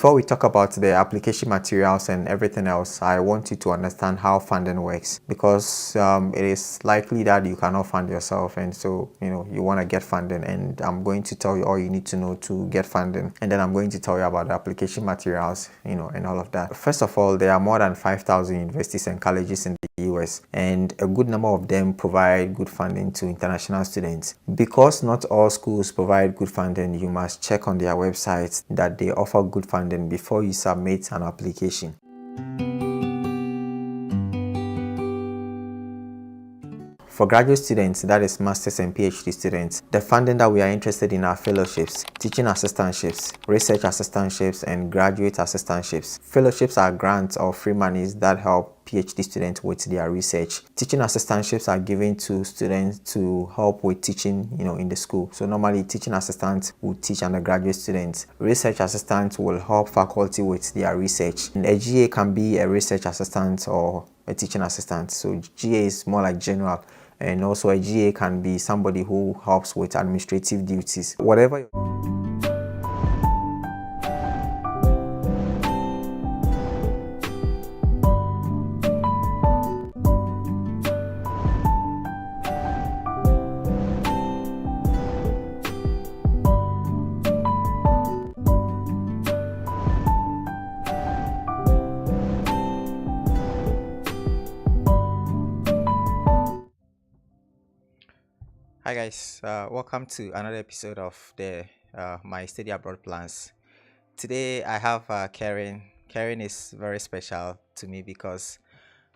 Before we talk about the application materials and everything else, I want you to understand how funding works, because it is likely that you cannot fund yourself, and so you want to get funding, and I'm going to tell you all you need to know to get funding, and then I'm going to tell you about the application materials, and all of that. First of all, there are more than 5,000 universities and colleges in the US, and a good number of them provide good funding to international students. Because not all schools provide good funding, you must check on their websites that they offer good funding before you submit an application. For graduate students, that is masters and PhD students, the funding that we are interested in are fellowships, teaching assistantships, research assistantships, and graduate assistantships. Fellowships are grants or free monies that help PhD students with their research. Teaching assistantships are given to students to help with teaching, in the school. So normally teaching assistants will teach undergraduate students. Research assistants will help faculty with their research. And a GA can be a research assistant or a teaching assistant. So GA is more like general. And also a GA can be somebody who helps with administrative duties. Whatever. Hi guys, welcome to another episode of the my study abroad plans. Today I have Carin. Carin is very special to me because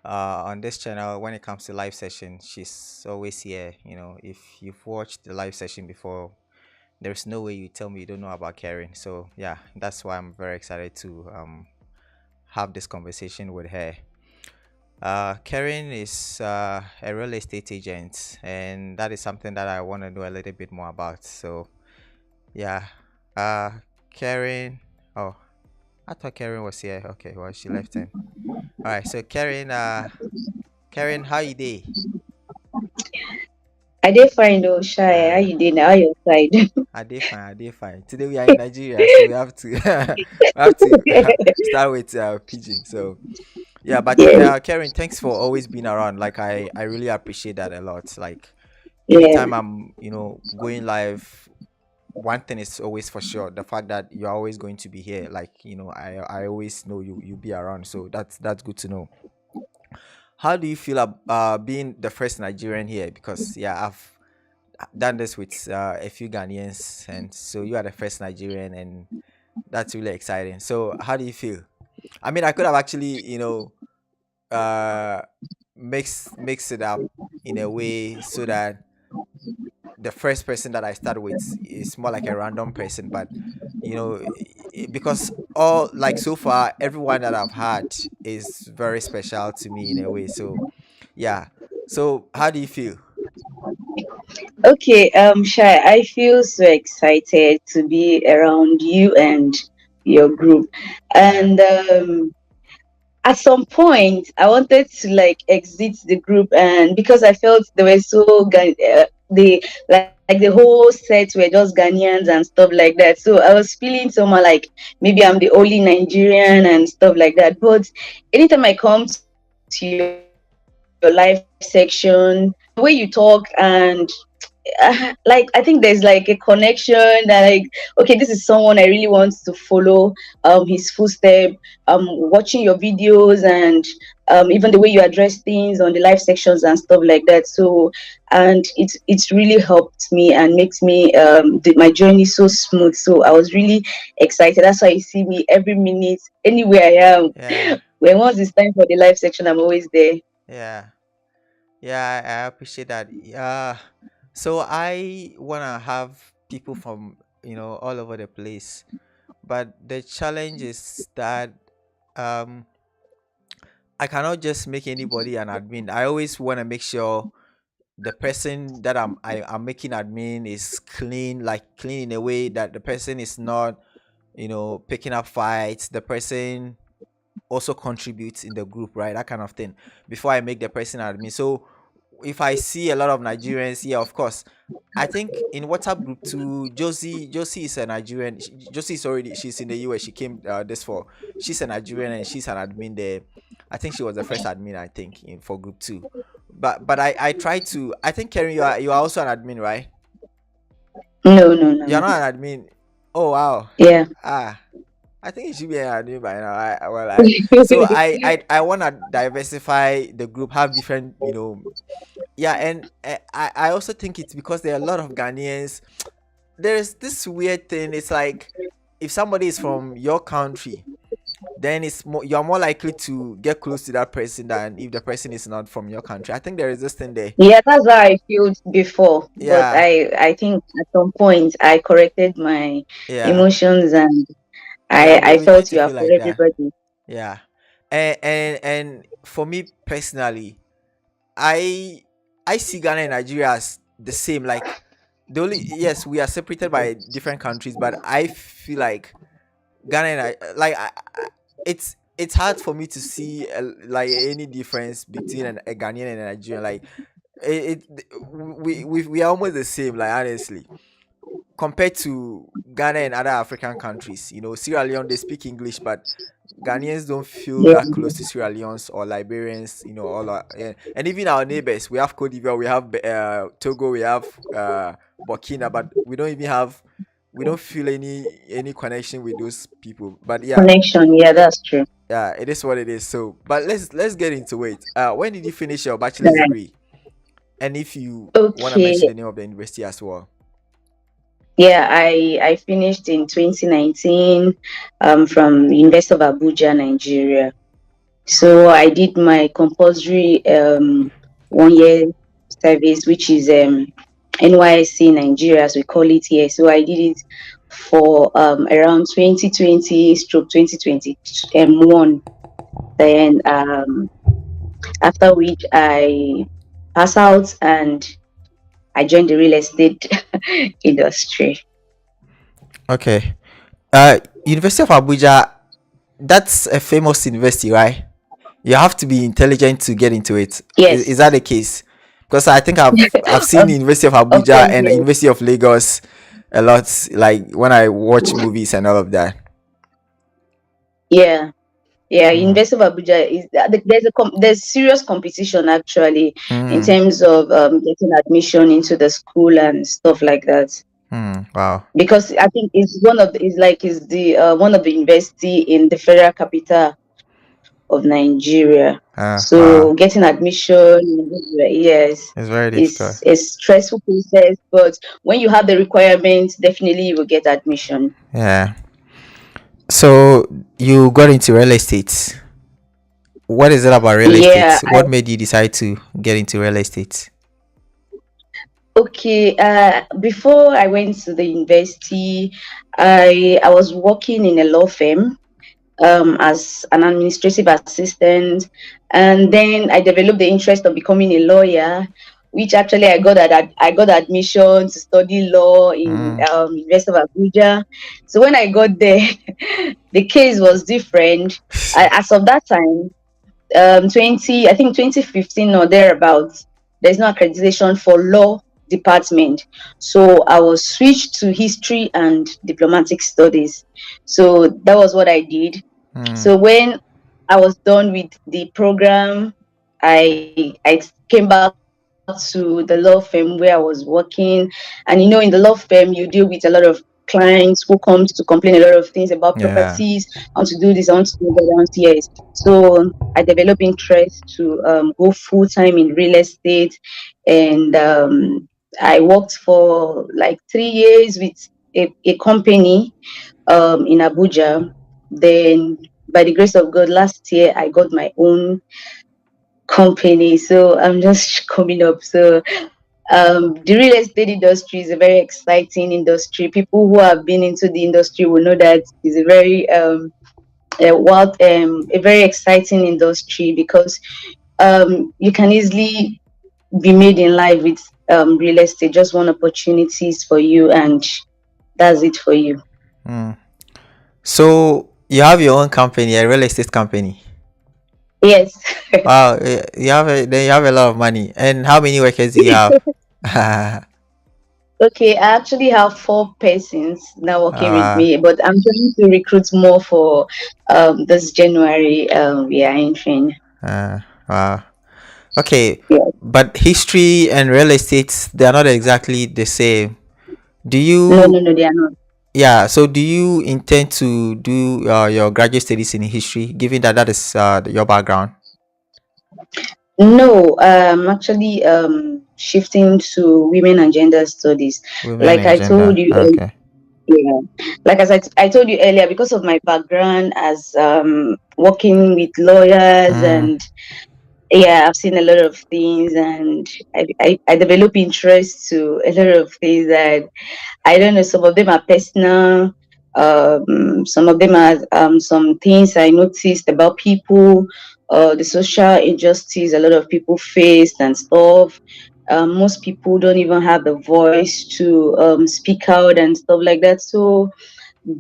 on this channel, when it comes to live session, she's always here. If you've watched the live session before, there's no way you tell me you don't know about Carin. So yeah, that's why I'm very excited to have this conversation with her. Carin is a real estate agent, and that is something that I want to know a little bit more about. So, yeah, Carin. Oh, I thought Carin was here. Okay, well, she left him. All right, so Carin, Carin, how you day? I did fine though, Shai. How you doing? How your side? I did fine. I did fine. Today we are in Nigeria, so we have to we have to start with pidgin. So. Yeah, but Yeah, Carin, thanks for always being around. Like I really appreciate that a lot. Like yeah, anytime I'm, going live, one thing is always for sure, the fact that you're always going to be here. Like, I always know you'll be around. So that's good to know. How do you feel being the first Nigerian here? Because yeah, I've done this with a few Ghanaians, and so you are the first Nigerian, and that's really exciting. So how do you feel? I mean, I could have actually, uh mix it up in a way so that the first person that I start with is more like a random person, but because all, like, so far everyone that I've had is very special to me in a way. So yeah, so how do you feel? okay, Shai, I feel so excited to be around you and your group. And at some point, I wanted to like exit the group, and because I felt they were they like the whole set were just Ghanaians and stuff like that. So I was feeling somehow like maybe I'm the only Nigerian and stuff like that. But anytime I come to your live section, the way you talk and like I think there's like a connection that like okay, this is someone I really want to follow his footstep, watching your videos and even the way you address things on the live sections and stuff like that. So and it's really helped me and makes me my journey so smooth. So I was really excited. That's why you see me every minute anywhere I am. Yeah, When once it's time for the live section, I'm always there. yeah, yeah, I appreciate that. So I wanna have people from all over the place, but the challenge is that um I cannot just make anybody an admin. I always want to make sure the person that I'm making admin is clean, like clean in a way that the person is not, picking up fights. The person also contributes in the group, right? That kind of thing. Before I make the person admin. So if I see a lot of Nigerians, yeah, of course. I think in WhatsApp group too, Josie is a Nigerian. Josie is already, she's in the US. She came this fall. She's a Nigerian and she's an admin there. I think she was the first admin, I think, in for group two. But I try to, I think, Karen, you are also an admin, right? No, no, no, You're no. not an admin. Oh wow. Yeah. Ah, I think it should be an admin by now. So I wanna diversify the group, have different, yeah, and I also think it's because there are a lot of Ghanaians. There's this weird thing. It's like if somebody is from your country, then you're more likely to get close to that person than if the person is not from your country. I think there is this thing there. Yeah, that's how I felt before. But Yeah, I think at some point I corrected my yeah, emotions, and yeah. I We tend felt to you are feel for like that. everybody. Yeah, and for me personally, I I see Ghana and Nigeria as the same. Like the only, yes, we are separated by different countries, but I feel like Ghana and it's hard for me to see like any difference between a Ghanaian and a Nigerian. Like we are almost the same. Like honestly, compared to Ghana and other African countries, Sierra Leone, they speak English, but Ghanaians don't feel Yeah, that close to Sierra Leone's or Liberians, all and even our neighbors. We have Cote d'Ivoire, we have Togo, we have Burkina, but we don't feel any connection with those people. But yeah, connection. Yeah, that's true. yeah, it is what it is. So, but let's get into it. When did you finish your bachelor's Right. degree? And if you want to mention Okay. the name of the university as well. Yeah, I finished in 2019 from the University of Abuja, Nigeria. So I did my compulsory 1 year service, which is NYSC Nigeria, as we call it here. So I did it for around 2020 stroke 2021. Then after which I pass out and I joined the real estate industry. Okay. University of Abuja, that's a famous university, right? You have to be intelligent to get into it. Is that Yes, the case? Because I think I've seen of, the University of of Abuja course, and yes. University of Lagos a lot, like when I watch movies and all of that. Yeah. Yeah, Mm. University of Abuja is there's serious competition actually in Mm. terms of getting admission into the school and stuff like that. Mm. Wow. Because I think it's is the one of the university in the federal capital of Nigeria. Wow. So getting admission, yes, It's very difficult. is a stressful process. But when you have the requirements, definitely you will get admission. Yeah. So you got into real estate. What is it about real Yeah, estate? What made you decide to get into real estate? okay, before I went to the university, I was working in a law firm as an administrative assistant, and then I developed the interest of becoming a lawyer, which actually I got admission to study law in Mm. University of Abuja. So when I got there, the case was different. As of that time, 20 I think 2015 or thereabouts, there's no accreditation for law department, so I was switched to history and diplomatic studies. So that was what I did. Mm. So when I was done with the program, I came back to the law firm where I was working. And in the law firm, you deal with a lot of clients who comes to complain a lot of things about Yeah. properties. I want to do this, I want to do that, I want to, yes. So I developed interest to go full time in real estate, and I worked for like 3 years with a company in Abuja. Then, by the grace of God, last year I got my own company. So I'm just coming up. So the real estate industry is a very exciting industry. People who have been into the industry will know that it's a very exciting industry, because you can easily be made in life with real estate. Just one opportunities for you, and that's it for you. Mm. So you have your own company, a real estate company. Yes. Wow, you have then you have a lot of money. And how many workers do you have? Okay, I actually have four persons now working with uh, me, but I'm trying to recruit more for this January we are entering. uh, wow. Okay, Yeah. but history and real estate, they are not exactly the same. Do No, you, no, no, they are not. yeah, so do you intend to do your graduate studies in history, given that that is your background? No, actually shifting to women and gender studies. Women Like and I told gender. you, Okay. yeah, like as I told you earlier, because of my background as working with lawyers, Mm, and yeah, I've seen a lot of things, and I develop interest to a lot of things that I don't know. Some of them are personal. Some of them are some things I noticed about people, the social injustice a lot of people faced and stuff. Most people don't even have the voice to speak out and stuff like that. So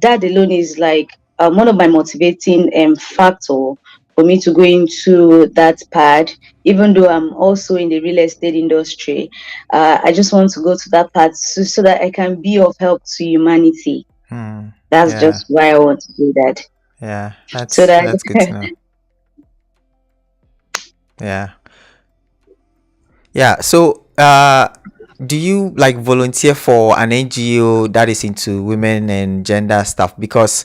that alone is like one of my motivating factor for me to go into that part. Even though I'm also in the real estate industry, I just want to go to that part so that I can be of help to humanity. mm, That's yeah, just why I want to do that. yeah. So that That's good to know. Yeah. Yeah. So, do you like volunteer for an NGO that is into women and gender stuff? Because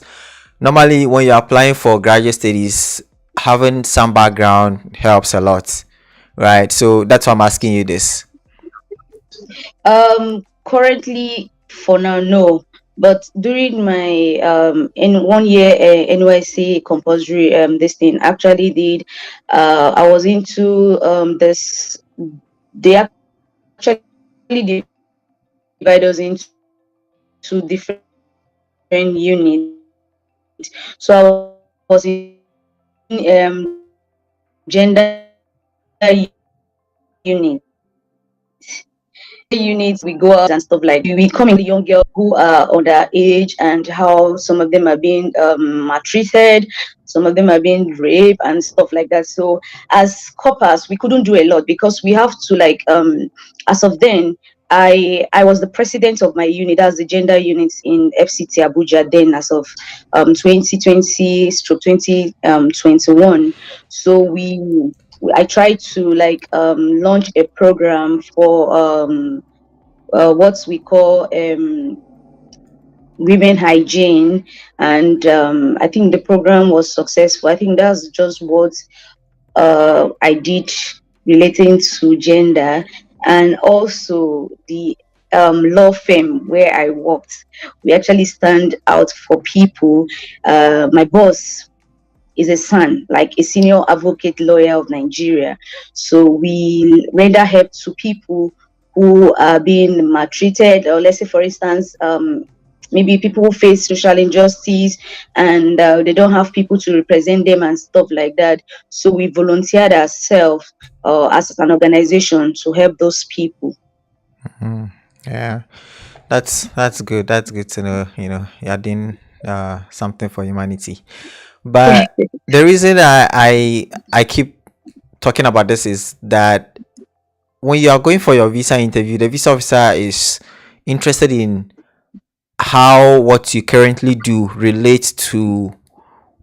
normally, when you're applying for graduate studies, having some background helps a lot, right? So that's why I'm asking you this. currently for now, no. But during my in 1 year NYC compulsory this thing actually did I was into this they actually divide us into different units. So I was in gender unit. So in gender unit, we go out and stuff like we come in the young girls who are underage and how some of them are being maltreated, some of them are being raped and stuff like that. So as coppers, we couldn't do a lot because we have to like as of then I was the president of my unit, that's the gender unit in FCT Abuja then as of 2020 stroke 2021. So I tried to like launch a program for what we call women hygiene, and I think the program was successful. I think that's just what I did relating to gender, and also the law firm where I worked. We actually stand out for people. My boss is a son, like a senior advocate lawyer of Nigeria. So we render help to people who are being maltreated, or let's say, for instance, maybe people who face social injustice and they don't have people to represent them and stuff like that. So we volunteered ourselves as an organization to help those people. Mm, yeah, that's good. That's good to know. You're doing something for humanity. But the reason I keep talking about this is that when you are going for your visa interview, the visa officer is interested in how what you currently do relates to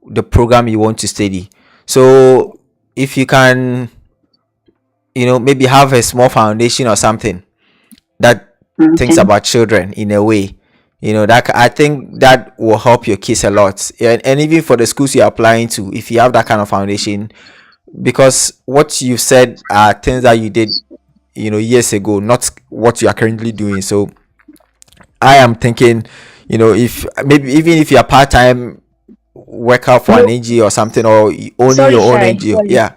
the program you want to study. So if you can, maybe have a small foundation or something that thinks Okay. about children in a way, that I think that will help your kids a lot. And even for the schools you're applying to, if you have that kind of foundation, because what you said are things that you did, years ago, not what you are currently doing. So I am thinking, if maybe even if you're part-time worker for an No, NGO or something, or owning sorry, your own Shy. NGO. Sorry. Yeah.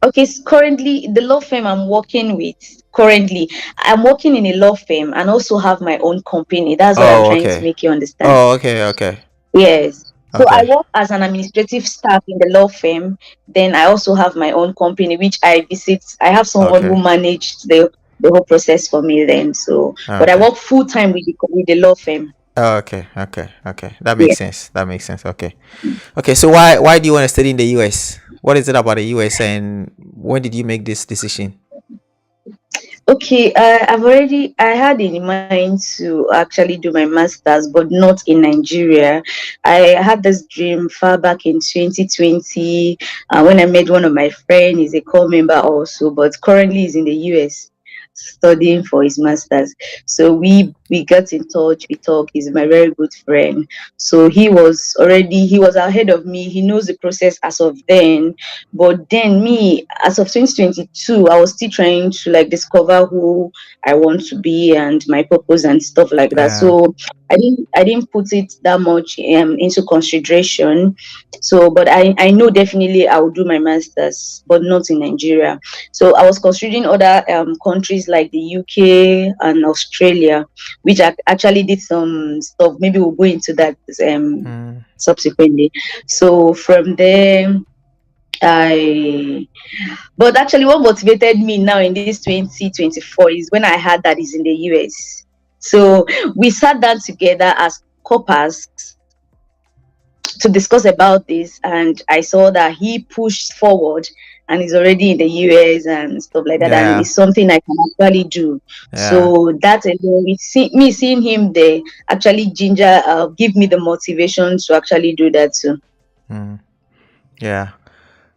Okay, currently the law firm I'm working with, currently I'm working in a law firm and also have my own company. That's what I'm Oh, trying to okay. make you understand. Oh, okay, okay, Yes. So I okay, work as an administrative staff in the law firm. Then I also have my own company, which I visit. I have someone okay, who managed the whole process for me then. So, but I okay, work full time with the law firm. Oh, okay, okay, okay. That Yeah. makes sense. That makes sense. Okay, okay. So why do you want to study in the US? What is it about the US, and when did you make this decision? Okay, I had in mind to actually do my master's, but not in Nigeria. I had this dream far back in 2020 when I met one of my friends. He's a core member also, but currently he's in the US studying for his master's. So we got in touch, we talked. He's my very good friend. So he was ahead of me. He knows the process as of then, but then me, as of 2022, I was still trying to like discover who I want to be and my purpose and stuff like that. Yeah. So I didn't put it that much into consideration. So, but I know definitely I will do my masters, but not in Nigeria. So I was considering other countries like the UK and Australia, which I actually did some stuff. Maybe we'll go into that Mm. subsequently. So from there, I but actually, what motivated me now in this 2024 is when I heard that he's in the US. So we sat down together as couples to discuss about this, and I saw that he pushed forward and is already in the US and stuff like that, and Yeah. it's something I can actually do. Yeah. So that alone, me seeing him there actually give me the motivation to actually do that too. Mm. Yeah.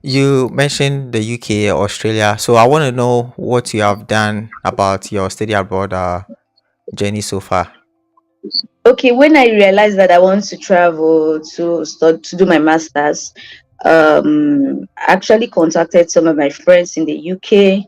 You mentioned the UK, Australia. So I want to know what you have done about your study abroad journey so far. Okay, when I realized that I want to travel to start to do my masters, I actually contacted some of my friends in the UK,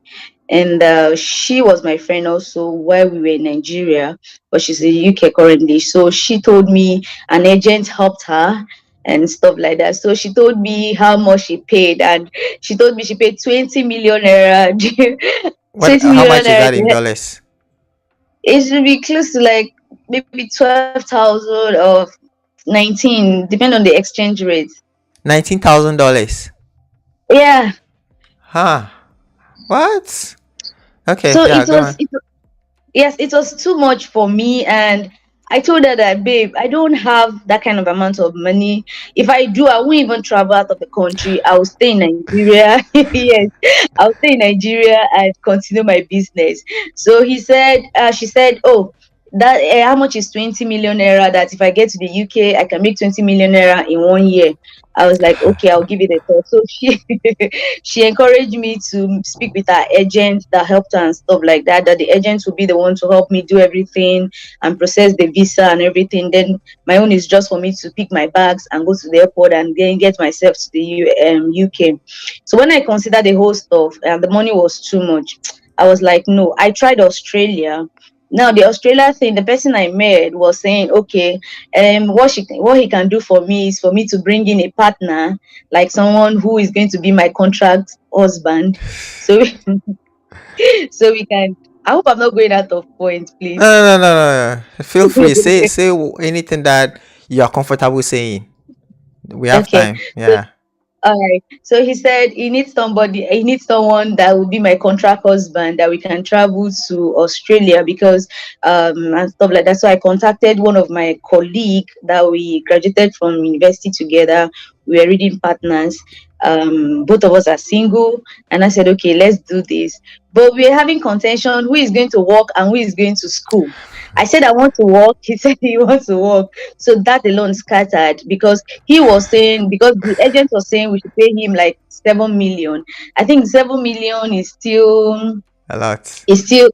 and she was my friend also while we were in Nigeria, but she's in the UK currently. So she told me an agent helped her and stuff like that. So she told me how much she paid, and she told me she paid 20 million naira. What? 20 How million much is naira. that in dollars? It should be close to like maybe 12,000 or 19, depending on the exchange rate. $19,000. Yeah. Huh? What? Okay. So Yeah. Go on. yes, it was too much for me. And I told her that, babe, I don't have that kind of amount of money. If I do, I won't even travel out of the country. I'll stay in Nigeria. Yes, I'll stay in Nigeria and continue my business. So she said, oh, that how much is 20 million naira? That if I get to the UK, I can make 20 million naira in 1 year. I was like, okay, I'll give it a thought. So she encouraged me to speak with her agent that helped her and stuff like that. That the agent will be the one to help me do everything and process the visa and everything. Then my own is just for me to pick my bags and go to the airport and then get myself to the UK. So when I considered the whole stuff and the money was too much, I was like, no. I tried Australia. Now the Australia thing, the person I met was saying, okay, what he can do for me is for me to bring in a partner, like someone who is going to be my contract husband. So so we can. I hope I'm not going out of point, No, please. no, no, no, no, no. Feel free. Say anything that you are comfortable saying. We have Okay. time. So Yeah. all right. So he said he needs someone that will be my contract husband that we can travel to Australia because and stuff like that. So I contacted one of my colleague that we graduated from university together. We were reading partners. Both of us are single, and I said, okay, let's do this. But we are having contention who is going to work and who is going to school. I said I want to work. He said he wants to work. So that alone scattered because he was saying because the agent was saying we should pay him like 7 million. I think 7 million A lot. is still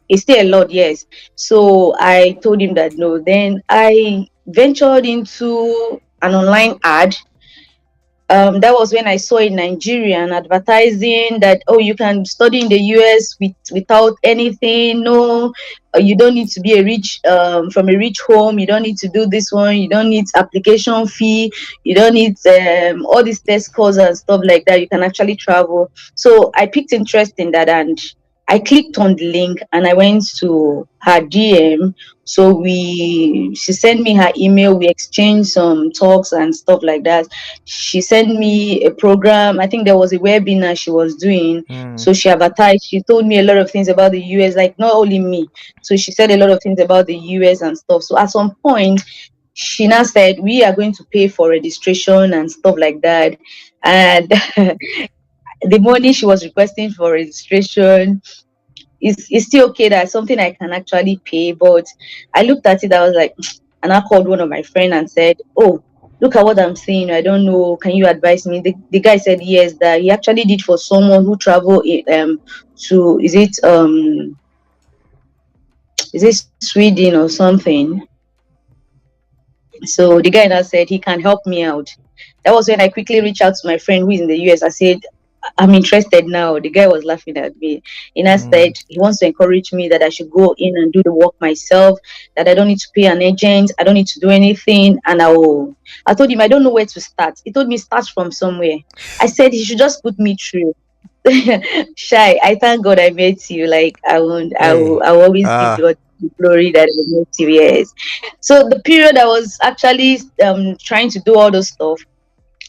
is still a lot, yes. So I told him that no. Then I ventured into an online ad. That was when I saw a Nigerian advertising that, oh, you can study in the US without anything. No, you don't need to be a rich from a rich home. You don't need to do this one. You don't need application fee. You don't need all these test scores and stuff like that. You can actually travel. So I picked interest in that, and I clicked on the link and I went to her DM. So she sent me her email. We exchanged some talks and stuff like that. She sent me a program. I think there was a webinar she was doing. Mm. So she advertised. She told me a lot of things about the US, like not only me. So she said a lot of things about the US and stuff. So at some point, she now said we are going to pay for registration and stuff like that. And the money she was requesting for registration is still okay. That's something I can actually pay. But I looked at it, I was like, and I called one of my friends and said, oh, look at what I'm seeing. I don't know. Can you advise me? The guy said yes, that he actually did for someone who traveled to is it Sweden or something. So the guy now said he can help me out. That was when I quickly reached out to my friend who is in the US. I said, I'm interested now. The guy was laughing at me. And I said Mm. he wants to encourage me that I should go in and do the work myself, that I don't need to pay an agent, I don't need to do anything. And I told him I don't know where to start. He told me start from somewhere. I said he should just put me through. Shy, I thank God I met you. Like Hey. I will always give Ah. God the glory that I met you. Yes. So the period I was actually trying to do all those stuff,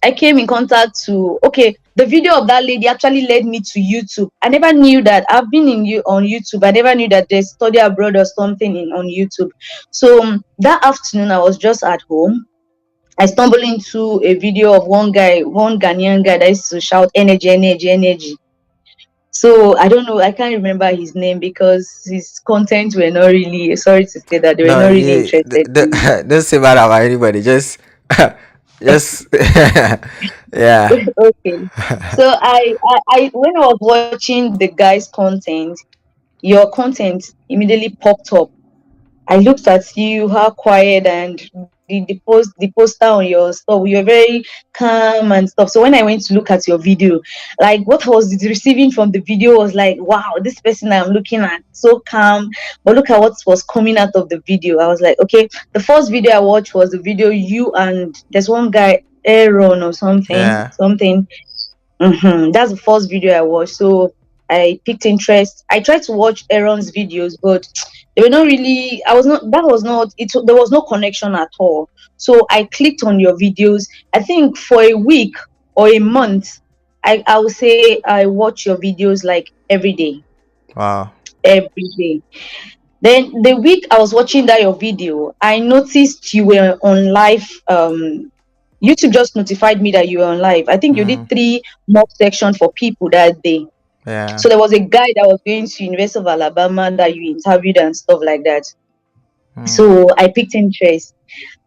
I came in contact to okay, the video of that lady actually led me to YouTube. I never knew that I've been in you on YouTube. I never knew that there's study abroad or something on YouTube. So that afternoon I was just at home. I stumbled into a video of one guy, one Ghanaian guy that used to shout energy, energy, energy. So I don't know, I can't remember his name because his content were not really, sorry to say that they were No, not really yeah, interested in. don't say bad about anybody. Just, just, yeah. Okay. So I when I was watching the guy's content, your content immediately popped up. I looked at you, how quiet, and the poster on your stuff. You were very calm and stuff. So when I went to look at your video, like what I was receiving from the video was like, wow, this person I'm looking at so calm. But look at what was coming out of the video. I was like, okay. The first video I watched was the video you and there's one guy, Aaron or something, Yeah. something. That's the first video I watched. So I picked interest. I tried to watch Aaron's videos, but they were not really. I was not. That was not. There was no connection at all. So I clicked on your videos. I think for a week or a month, I would say I watch your videos like every day, Wow. every day. Then the week I was watching that your video, I noticed you were on live. YouTube just notified me that you were on live. I think you did Mm. 3 mock section for people that day. Yeah. So there was a guy that was going to University of Alabama that you interviewed and stuff like that. Mm. So I picked interest.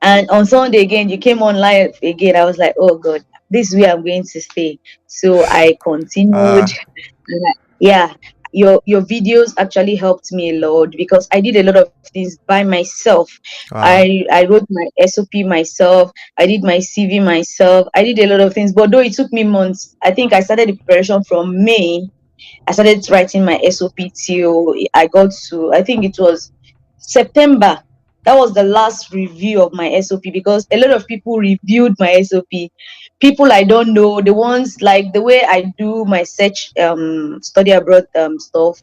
And on Sunday again, you came online again. I was like, oh God, this is where I'm going to stay. So I continued. Uh. Yeah, your videos actually helped me a lot because I did a lot of things by myself. Wow. I wrote my SOP myself. I did my CV myself. I did a lot of things, but though it took me months, I think I started the preparation from May. I started writing my SOP till I got to, I think it was September. That was the last review of my SOP because a lot of people reviewed my SOP. People I don't know, the ones like the way I do my search study abroad stuff.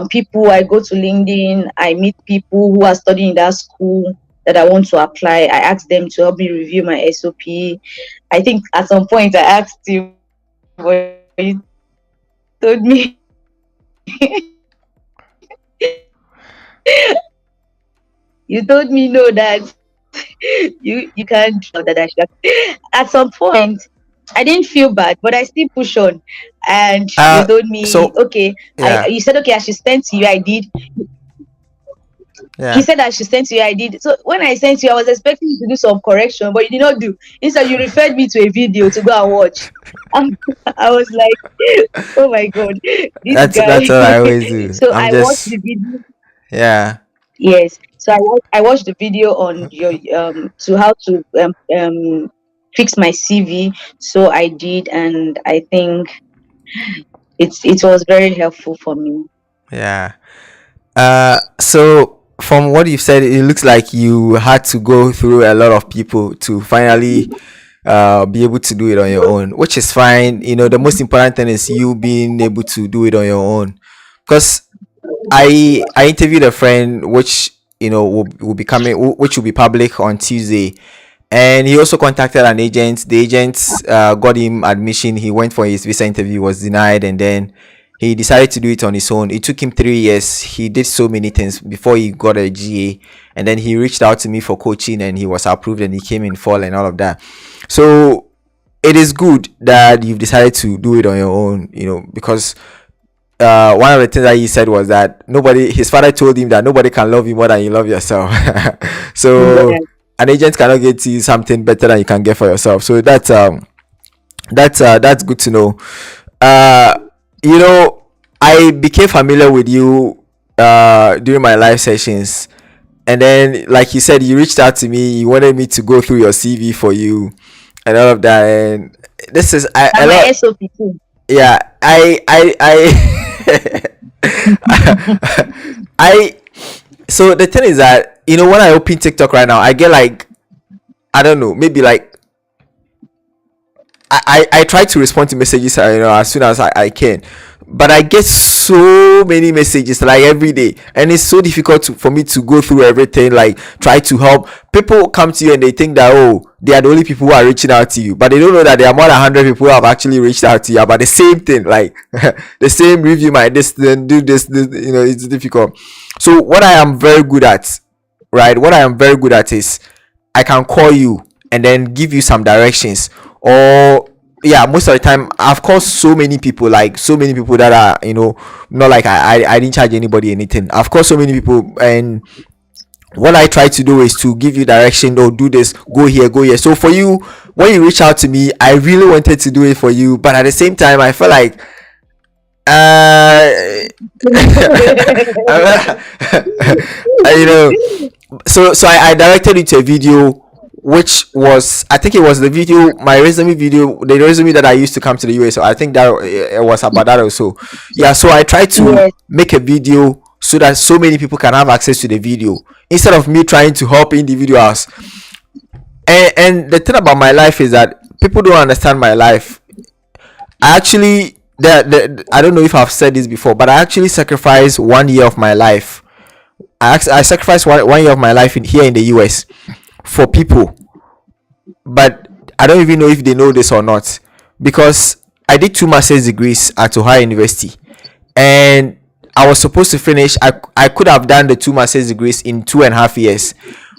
People I go to LinkedIn, I meet people who are studying in that school that I want to apply. I ask them to help me review my SOP. I think at some point I asked you, but you told me you told me no that you can't do that. At some point I didn't feel bad, but I still push on. And you Uh. told me, So. okay, I Yeah. you said okay, I should send to you. I did. He Yeah. said I should send to you. I did. So when I sent you, I was expecting you to do some correction, but you did not do. Instead, you referred me to a video to go and watch. I was like, oh my god, this That's guy. what I always do. So I'm I watched just. the video. Yeah. Yes. So I watched the video on your to how to fix my CV. So I did, and I think it was very helpful for me. Yeah. So from what you've said, it looks like you had to go through a lot of people to finally be able to do it on your own, which is fine. The most important thing is you being able to do it on your own, because I interviewed a friend which will be coming, which will be public on Tuesday, and he also contacted an agent. The agent got him admission. He went for his visa interview, was denied, and then he decided to do it on his own. It took him 3 years. He did so many things before he got a GA, and then he reached out to me for coaching, and he was approved, and he came in fall and all of that. So it is good that you've decided to do it on your own, because one of the things that he said was that his father told him that nobody can love you more than you love yourself. So Yeah. an agent cannot get you something better than you can get for yourself. So that's good to know. Uh, I became familiar with you during my live sessions, and then like you said, you reached out to me. You wanted me to go through your CV for you and all of that. And this is a And my lot. SOP too. Yeah, I so the thing is that when I open TikTok right now, I get like, I don't know, maybe like I try to respond to messages as soon as I can, but I get so many messages like every day, and it's so difficult for me to go through everything, like try to help. People come to you and they think that, oh, they are the only people who are reaching out to you, but they don't know that there are more than 100 people who have actually reached out to you about the same thing, like the same review my this, then do this, it's difficult. So what I am very good at, right, what I am very good at is I can call you and then give you some directions. Or yeah, most of the time I've called so many people, like so many people that are, not like I didn't charge anybody anything. I've called so many people, and what I try to do is to give you direction. Oh, do this, go here, go here. So for you, when you reach out to me, I really wanted to do it for you, but at the same time I felt like uh you know so I directed you to a video, which was, I think it was the video, my resume video, the resume that I used to come to the US. So I think that it was about that also. Yeah, so I tried to Yes. make a video so that so many people can have access to the video instead of me trying to help individuals. And the thing about my life is that people don't understand my life. I actually, I don't know if I've said this before, but I actually sacrificed 1 year of my life. I sacrificed one year of my life here in the US for people, but I don't even know if they know this or not, because I did 2 master's degrees at Ohio University, and I was supposed to finish. I could have done the 2 master's degrees in 2.5 years,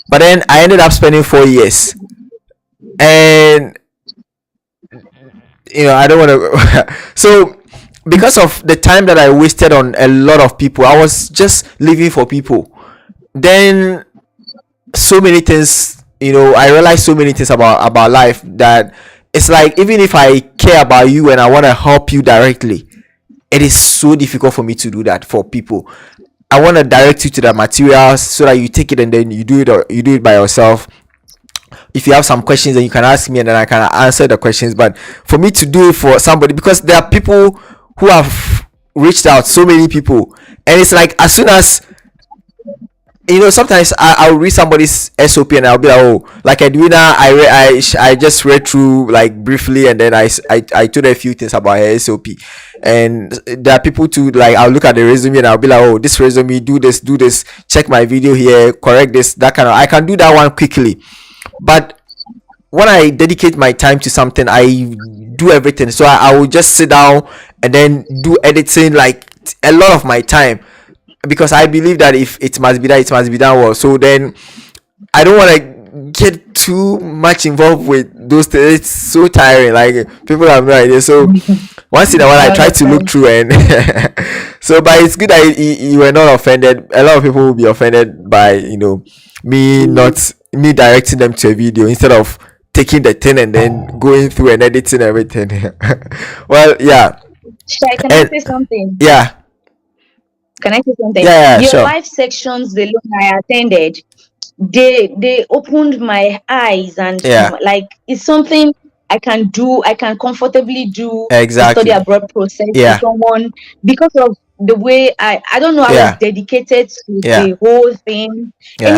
but then I ended up spending 4 years, and I don't want to. So because of the time that I wasted on a lot of people, I was just living for people. Then so many things, I realized so many things about life, that it's like, even if I care about you and I want to help you directly, it is so difficult for me to do that for people. I want to direct you to the materials so that you take it and then you do it, or you do it by yourself. If you have some questions, then you can ask me and then I can answer the questions. But for me to do it for somebody, because there are people who have reached out, so many people, and it's like, as soon as sometimes I'll read somebody's SOP and I'll be like, oh, like Edwina, I just read through like briefly, and then I told her a few things about her SOP. And there are people too, like I'll look at the resume and I'll be like, oh, this resume, do this, check my video here, correct this, that kind of, I can do that one quickly. But when I dedicate my time to something, I do everything. So I will just sit down and then do editing, like a lot of my time, because I believe that if it must be done, it must be done well. So then I don't want to get too much involved with those things. It's so tiring. Like, people have no idea. So once in a while, I I try to look understand. through, and so, but it's good that you were not offended. A lot of people will be offended by me not me directing them to a video instead of taking the thing and then going through and editing everything. Well, yeah, Shai, can I and say something? yeah, Can I say something? yeah, yeah, Your sure, live sections, the one I attended, they opened my eyes, and yeah, like, it's something I can do. I can comfortably do a study exactly, abroad process to yeah, someone, because of the way I don't know, I was Yeah. dedicated to Yeah. the whole thing. Yeah.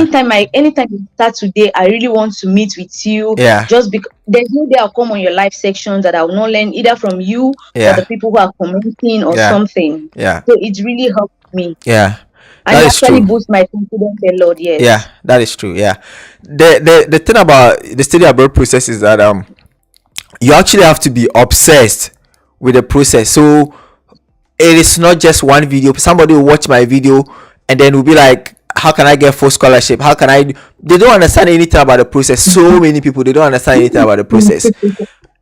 Anytime you start today, I really want to meet with you, Yeah. just because there's no day I'll come on your live sections that I will not learn either from you or the Yeah. people who are commenting or Yeah. something. Yeah. So it really helped me, Yeah. and That it is actually true. boosts my confidence a lot. Yeah, Yes. that is true. Yeah. The thing about the study abroad process is that you actually have to be obsessed with the process. So it is not just one video. Somebody will watch my video and then will be like, how can I get full scholarship? How can I? They don't understand anything about the process. So many people, they don't understand anything about the process.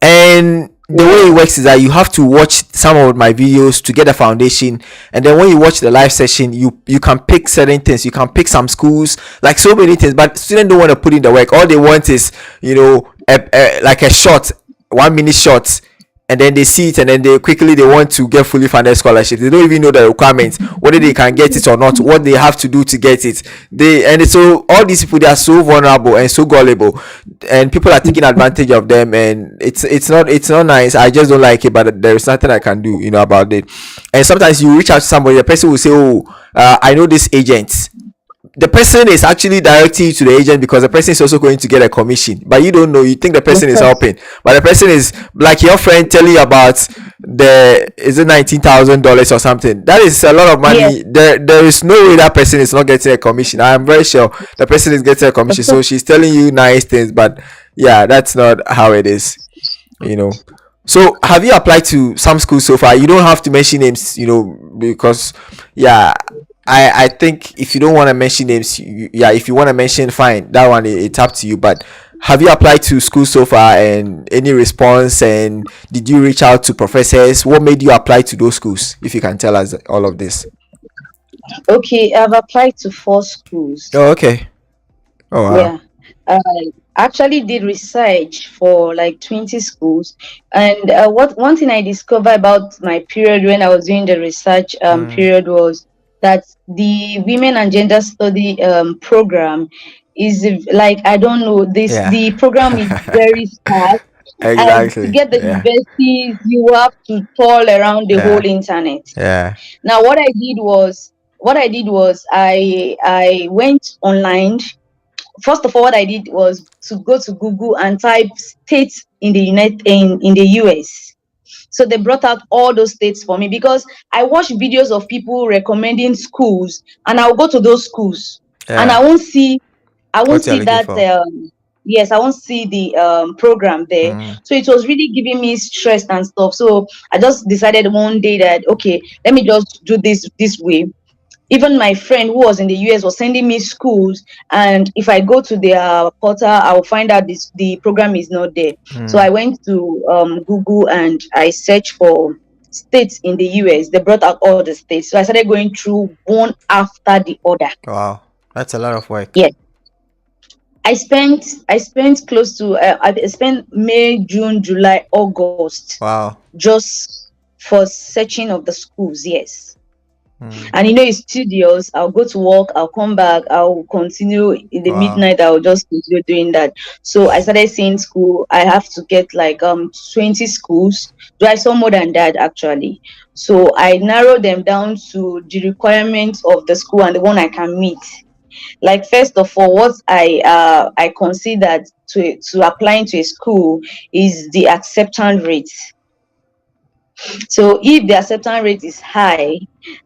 And the way it Yeah. works is that you have to watch some of my videos to get a foundation, and then when you watch the live session, you can pick certain things. You can pick some schools, like so many things, but students don't want to put in the work. All they want is, like a short, 1 minute short, and then they see it, and then they want to get fully funded scholarship. They don't even know the requirements, whether they can get it or not, what they have to do to get it. So all these people, they are so vulnerable and so gullible, and people are taking advantage of them, and it's not nice. I just don't like it, but there is nothing I can do, about it. And sometimes you reach out to somebody, the person will say, oh, I know this agent. The person is actually directing you to the agent because the person is also going to get a commission, but you don't know. You think the Of person is course. helping, but the person is like your friend telling you about the is it $19,000 or something. That is a lot of Yes. money. There is no way that person is not getting a commission. I am very sure the person is getting a Of commission, course. so she's telling you nice things, but yeah, that's not how it is you know so have you applied to some schools so far? You don't have to mention names, because yeah, I think if you don't want to mention names, yeah, if you want to mention, fine, that one, it's up to you. But have you applied to schools so far, and any response? And did you reach out to professors? What made you apply to those schools, if you can tell us all of this? Okay, I've applied to 4 schools. Oh, okay. Oh, wow. Yeah. I actually did research for like 20 schools. And what one thing I discovered about my period when I was doing the research Mm, period was that the Women and Gender Study program is like, I don't know, this yeah. the program is very scarce. And to Exactly. get the Yeah. universities, you have to tour around the whole Yeah. internet. Yeah. Now, what I did was I went online. First of all, what I did was to go to Google and type states in the in the US. So they brought out all those states for me because I watch videos of people recommending schools, and I'll go to those schools, and Yeah. I won't What you're see looking that for? yes, I won't see the program there. Mm, So it was really giving me stress and stuff. So I just decided one day that, okay, let me just do this way. Even my friend who was in the US was sending me schools, and if I go to their portal, I'll find out the program is not there. So mm. I went to Google and I searched for states in the US. They brought out all the states, so I started going through one after the other. Wow, that's a lot of work. Yes, I spent close to I spent May, June, July, August Wow. just for searching of the schools. Yes. Mm, And it's tedious. I'll go to work, I'll come back, I'll continue in the wow. midnight, I'll just continue doing that. So I started saying school, I have to get like 20 schools. Do I saw more than that actually? So I narrowed them down to the requirements of the school and the one I can meet. Like, first of all, what I considered to applying to a school is the acceptance rate. So if the acceptance rate is high,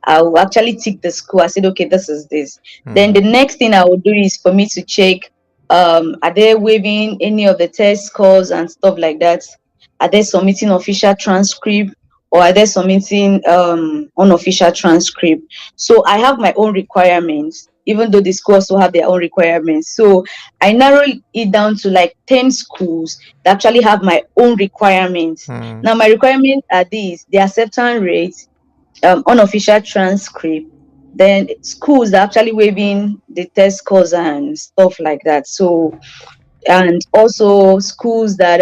I will actually tick the school. I said, okay, this is this. Then Mm, the next thing I will do is for me to check, are they waiving any of the test scores and stuff like that? Are they submitting official transcript, or are they submitting unofficial transcript? So I have my own requirements, even though the schools also have their own requirements. So I narrowed it down to like 10 schools that actually have my own requirements. mm. Now, my requirements are these: the acceptance rate, unofficial transcript, then schools that actually waiving the test scores and stuff like that. So, and also schools that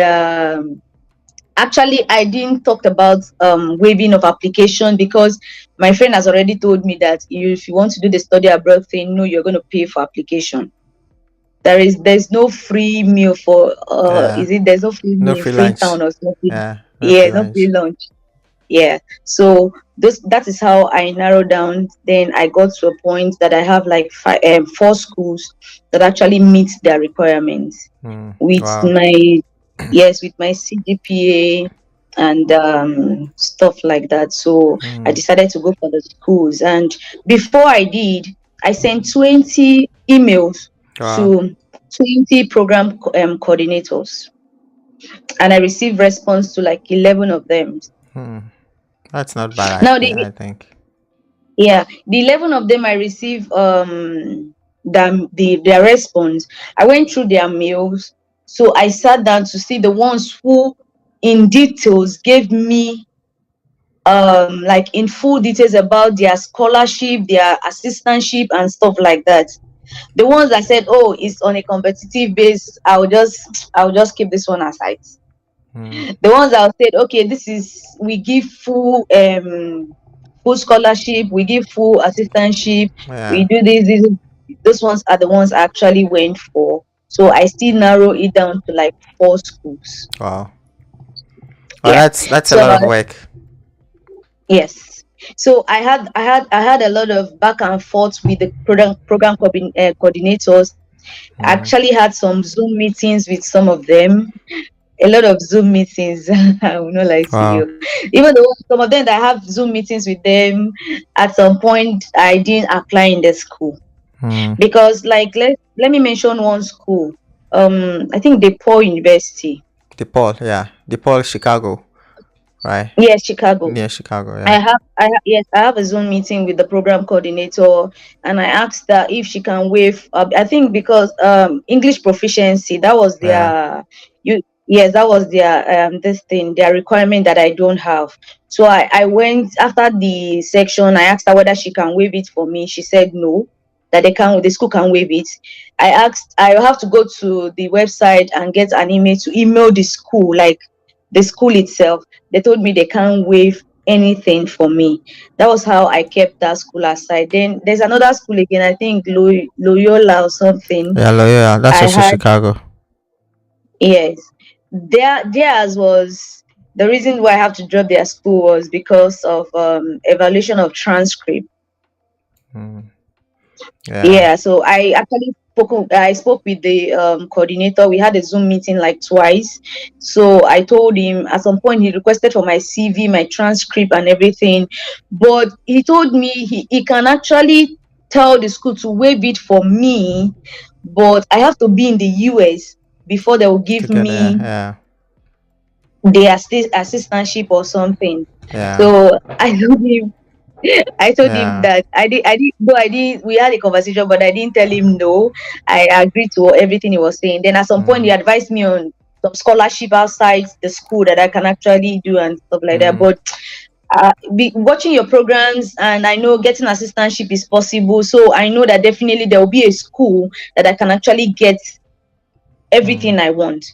actually I didn't talk about waiving of application, because my friend has already told me that if you want to do the study abroad thing, no, you're going to pay for application. There's no free meal for Yeah. is it there's no free No meal in free lunch. Freetown or something. Yeah. No Yeah, free no free lunch. lunch. Yeah. So this that is how I narrowed down. Then I got to a point that I have like four schools that actually meet their requirements Mm. with Wow. my, yes, with my CGPA and stuff like that. So I Mm. decided to go for the schools. And before I did, I sent 20 emails Wow. to 20 program coordinators, and I received response to like 11 of them. Mm. That's not bad, Now I the think. Yeah, the 11 of them I received their response. I went through their mails, so I sat down to see the ones who in details gave me like in full details about their scholarship, their assistantship and stuff like that. The ones that said, oh, it's on a competitive base, I'll just keep this one aside. Mm. The ones that said, okay, this is, we give full scholarship, we give full assistantship, we Yeah. do this. Those ones are the ones I actually went for. So I still narrow it down to like four schools. Wow. Wow, Yeah. that's a So lot of work. yes. So I had a lot of back and forth with the coordinators. I Mm. actually had some Zoom meetings with some of them, a lot of Zoom meetings. I will not lie to Wow. you. Even though some of them that I have Zoom meetings with them, at some point I didn't apply in the school Mm. because, like, let me mention one school. I think DePaul University. DePaul, yeah. DePaul, Chicago, right? Yes, Chicago. Near Chicago, I yeah. have, yes, I have a Zoom meeting with the program coordinator, and I asked her if she can waive. I think because English proficiency, that was Yeah. their, yes, that was their this thing, their requirement that I don't have. So I went after the section. I asked her whether she can waive it for me. She said no, that the school can waive it. I asked, I have to go to the website and get an email to email the school, like the school itself. They told me they can't waive anything for me. That was how I kept that school aside. Then there's another school again, I think Loyola or something. Yeah, Loyola. That's I also had, Chicago. yes. Theirs was, the reason why I have to drop their school was because of evaluation of transcript. Mm. Yeah. Yeah, so I spoke with the coordinator. We had a Zoom meeting like twice. So I told him at some point he requested for my CV, my transcript, and everything. But he told me he can actually tell the school to waive it for me, but I have to be in the US before they will give Together, me yeah. the assistantship or something. Yeah. So I told him Yeah. that though we had a conversation, but I didn't tell him no. I agreed to everything he was saying. Then at some point, he Mm. advised me on some scholarship outside the school that I can actually do and stuff like that. Mm. But watching your programs, and I know getting assistantship is possible. So I know that definitely there will be a school that I can actually get Mm. everything I want.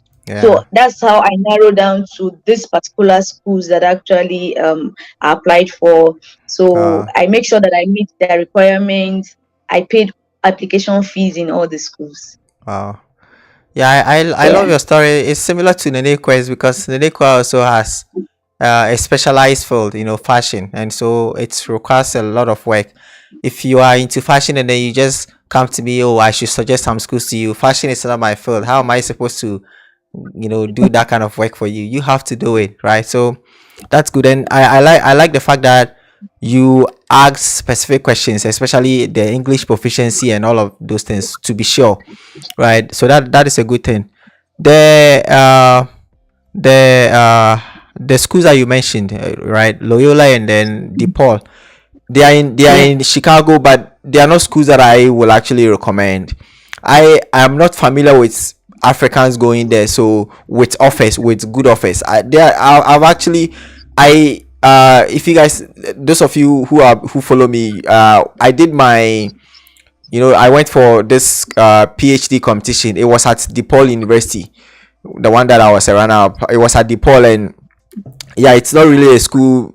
So Yeah. that's how I narrow down to this particular schools that actually I applied for. So Uh, I make sure that I meet their requirements. I paid application fees in all the schools. wow. Yeah, I Yeah. love your story. It's similar to Nenekwe's because Nenekwe also has a specialized field, fashion, and so it requires a lot of work. If you are into fashion and then you just come to me, oh, I should suggest some schools to you. Fashion is not my field. How am I supposed to, do that kind of work for you? You have to do it, right? So that's good, and I like the fact that you ask specific questions, especially the English proficiency and all of those things, to be sure, right? So that is a good thing. The the uh the schools that you mentioned, right? Loyola and then DePaul. They are Yeah. in Chicago, but they are not schools that I will actually recommend. I am not familiar with Africans going there, so with good offers. I've actually if you guys, those of you who follow me, I did my, I went for this PhD competition. It was at DePaul University, the one that I was a runner up. It was at DePaul, and yeah, it's not really a school,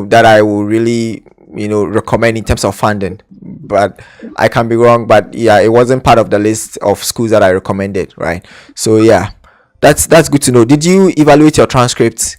that I will really, recommend in terms of funding. But I can be wrong. But yeah, it wasn't part of the list of schools that I recommended, right? So yeah, that's good to know. Did you evaluate your transcripts?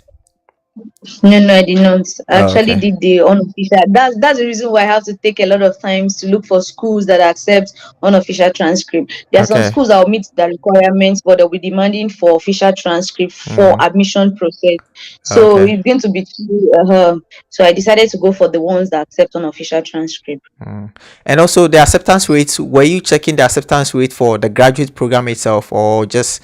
No, no, I did not. I Oh, actually okay. did the unofficial. That's the reason why I have to take a lot of times to look for schools that accept unofficial transcript. There are some Okay. schools that will meet the requirements, but they'll be demanding for official transcript for Mm, admission process. So okay. it's going to be too. So I decided to go for the ones that accept unofficial transcript. Mm. And also the acceptance rate, were you checking the acceptance rate for the graduate program itself, or just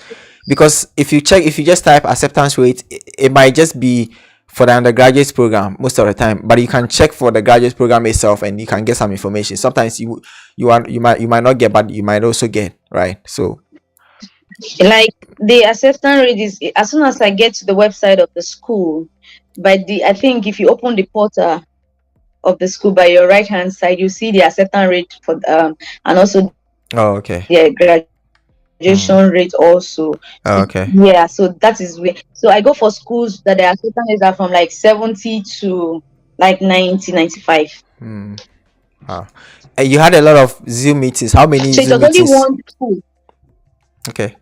because if you just type acceptance rate, it might just be for the undergraduate program most of the time, but you can check for the graduate program itself and you can get some information. Sometimes you might not get, but you might also get, right? So Like the acceptance rate is as soon as I get to the website of the school. By the I think if you open the portal of the school by your right hand side, you see the acceptance rate for and also oh, okay. the graduation Mm. rate also. Oh, okay. Yeah, so that is where so I go for schools that the acceptance rates are from like 70 to like 90, 95. Mm. Wow. And you had a lot of Zoom meetings. How many So it Zoom was only meetings? one school. Okay.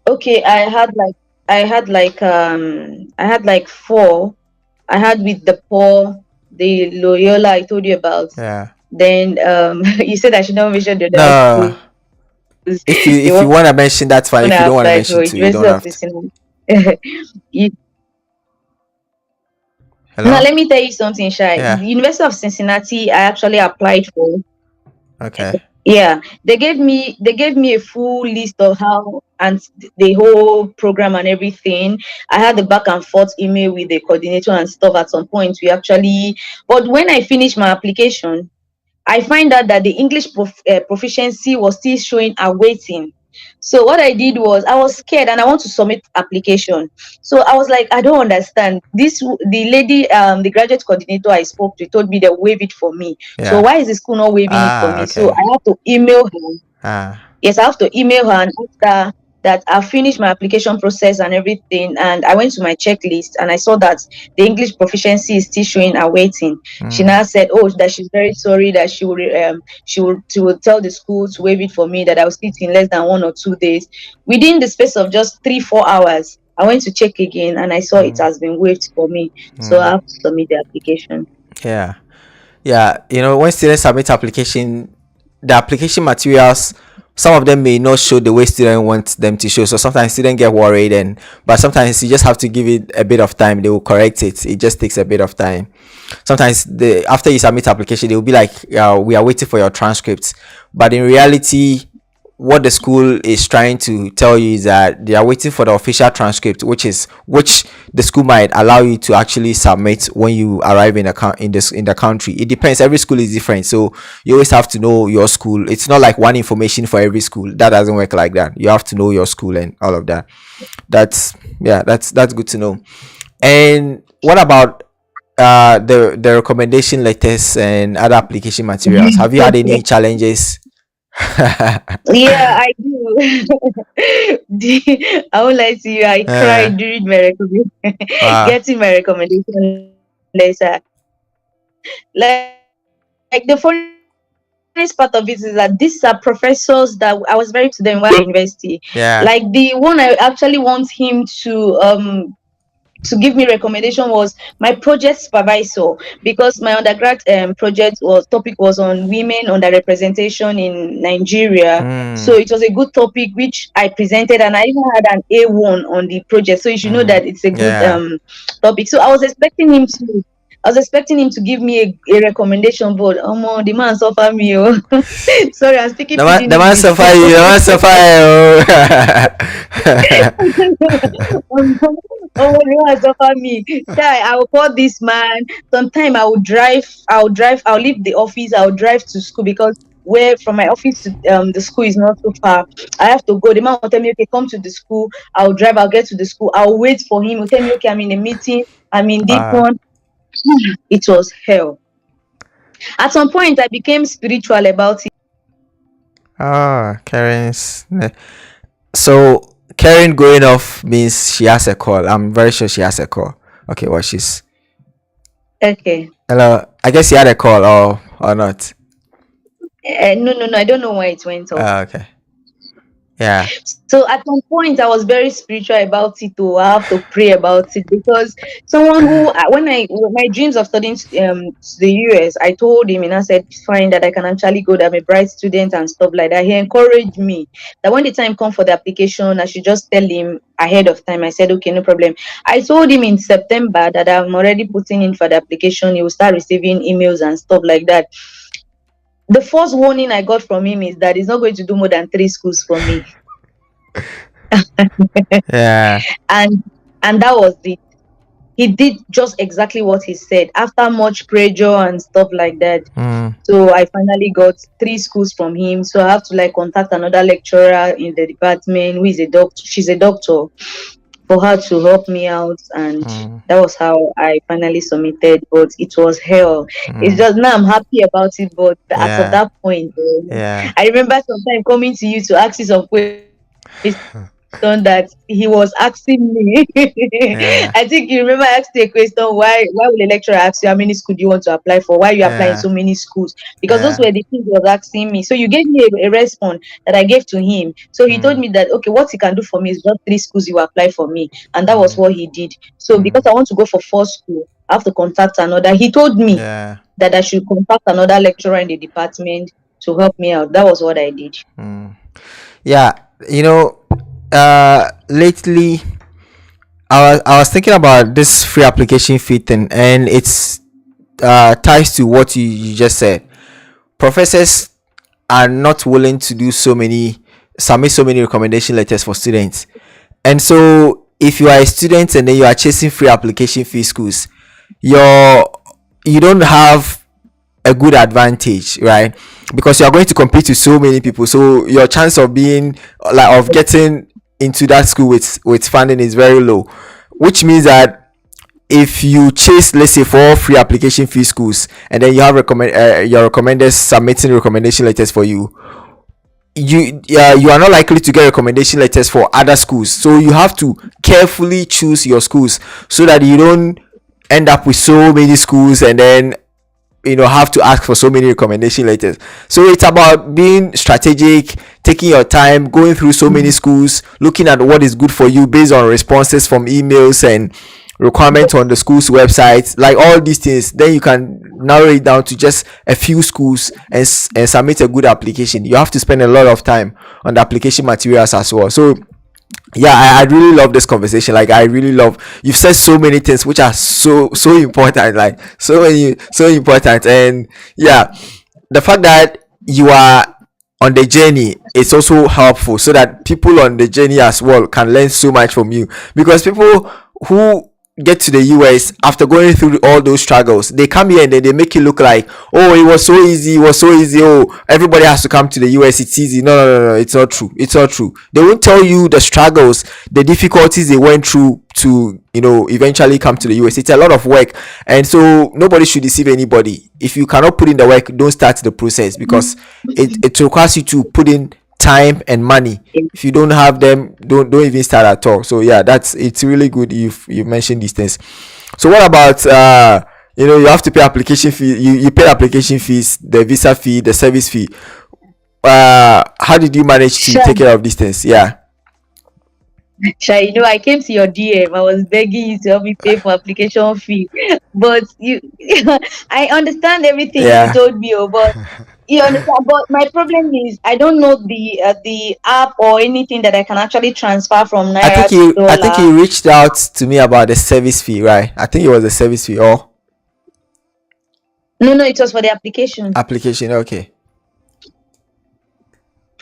Okay, I had like four. I had with the poor, the Loyola I told you about. Yeah. Then you said I should not mention the other No. schools. The If you one want to mention, that's fine. I If you don't want to applied mention for, too, you University don't of have to. Cincinnati. Now Hello? let me tell you something, Shai. Yeah. The University of Cincinnati I actually applied for. Okay. Yeah, they gave me a full list of how and the whole program and everything. I had the back and forth email with the coordinator and stuff. At some point, we actually, but when I finished my application, I find out that the English proficiency was still showing awaiting. So what I did was I was scared and I want to submit application. So I was like, I don't understand this. The lady, the graduate coordinator I spoke to, told me they waive it for me. So Yeah. why is the school not waiving it for Ah, me? So okay. I have to email her. Ah. Yes, I have to email her and ask her that I finished my application process and everything. And I went to my checklist and I saw that the English proficiency is still showing awaiting. She Mm, now said, "Oh, that she's very sorry that she will tell the school to waive it for me. That I'll see it in less than 1 or 2 days." Within the space of just 3 4 hours, I went to check again and I saw it mm, has been waived for me. So I mm. have to submit the application. Yeah. Yeah. You know, when students submit application, the application materials, some of them may not show the way student wants them to show. So sometimes students get worried, and but sometimes you just have to give it a bit of time. They will correct it. It just takes a bit of time. Sometimes the after you submit application, they will be like, we are waiting for your transcripts, but in reality, what the school is trying to tell you is that they are waiting for the official transcript, which the school might allow you to actually submit when you arrive in in the country. It depends. Every school is different, so you always have to know your school. It's not like one information for every school. That doesn't work like that. You have to know your school and all of that. That's yeah. That's good to know. And what about the recommendation letters and other application materials? Have you had any challenges? Yeah, I do. I won't lie to you. I uh, cried during my recommendation, wow. getting my recommendation letter. Like the funniest part of it is that these are professors that I was very close to them while in the university. Like the one I Yeah. actually want him to give me recommendation was my project supervisor, because my undergrad project was topic was on women underrepresentation in Nigeria. So Mm, it was a good topic which I presented and I even had an A1 on the project. So you should know mm, that it's a good yeah. topic. So I was expecting him to give me a recommendation, but the man suffer me. Oh. Sorry, I'm speaking pidgin The man English. suffer you. The man suffer you. Oh, you want to suffer me. Chai, I will call this man. Sometime I'll leave the office, I'll drive to school because where from my office to the school is not so far. I have to go. The man will tell me, okay, come to the school. I'll drive, I'll get to the school. I'll wait for him. He'll tell me, okay, I'm in a meeting, I'm in this Ah, one. It was hell. At some point I became spiritual about it. Karen's. So Karen going off means she has a call. I'm very sure she has a call. Okay, well she's Okay. hello. I guess you had a call or not. No, no, no. I don't know why it went off. Okay. Yeah. So at some point, I was very spiritual about it. To I have to pray about it because someone who, when my dreams of studying to the US, I told him and I said, fine, that I can actually go. That I'm a bright student and stuff like that. He encouraged me that when the time come for the application, I should just tell him ahead of time. I said, okay, no problem. I told him in September that I'm already putting in for the application. He will start receiving emails and stuff like that. The first warning I got from him is that he's not going to do more than three schools for me. Yeah. and and that was it. He did just exactly what he said after much pressure and stuff like that. Mm, So I finally got three schools from him. So I have to like contact another lecturer in the department who is a doctor. She's a doctor, for her to help me out, and mm, that was how I finally submitted. But it was hell. It's mm. just now I'm happy about it, but as of Yeah. that point, Yeah. I remember sometime coming to you to ask you some questions that he was asking me. I think you Yeah. remember I asked you a question, why will a lecturer ask you how many schools do you want to apply for? Why are you applying so many Yeah. schools? Because those were the Yeah. things he was asking me. So you gave me a response that I gave to him. So he told Mm, me that okay, what he can do for me is just three schools you apply for me. And that was mm, what he did. So because mm. I want to go for four school, I have to contact another. He told me Yeah. that I should contact another lecturer in the department to help me out. That was what I did. Mm. Yeah. You know, lately I was thinking about this free application fee thing, and it's ties to what you just said. Professors are not willing to do submit so many recommendation letters for students. And so if you are a student and then you are chasing free application fee schools, you're you don't have a good advantage, right? Because you are going to compete with so many people. So your chance of being like of getting into that school with funding is very low. Which means that if you chase, let's say, for free application fee schools, and then you have your recommenders submitting recommendation letters for you, you are not likely to get recommendation letters for other schools. So you have to carefully choose your schools so that you don't end up with so many schools and then have to ask for so many recommendation letters. So it's about being strategic, taking your time, going through so many schools, looking at what is good for you based on responses from emails and requirements on the school's website, like all these things. Then you can narrow it down to just a few schools and submit a good application. You have to spend a lot of time on the application materials as well. So yeah, I really love this conversation. Like, I really love, you've said so many things which are so important, like so important. And yeah, the fact that you are on the journey, it's also helpful so that people on the journey as well can learn so much from you. Because people who get to the US after going through all those struggles, they come here and then they make it look like, oh, it was so easy, oh, everybody has to come to the US, it's easy. No, it's not true. It's not true. They won't tell you the struggles, the difficulties they went through to eventually come to the US. It's a lot of work, and so nobody should deceive anybody. If you cannot put in the work, don't start the process, because it requires you to put in time and money. If you don't have them, don't even start at all. So yeah, it's really good you've mentioned these things. So what about you have to pay application fee, you pay application fees, the visa fee, the service fee. How did you manage to take care of these things? Yeah. Shai, I came to your DM. I was begging you to help me pay for application fee, but you, I understand everything you Yeah. told me, but you understand. But my problem is I don't know the app or anything that I can actually transfer from I think naira to he I think dollar. he reached out to me about the service fee, right? I think it was the service fee or No, no, it was for the application. application. Okay.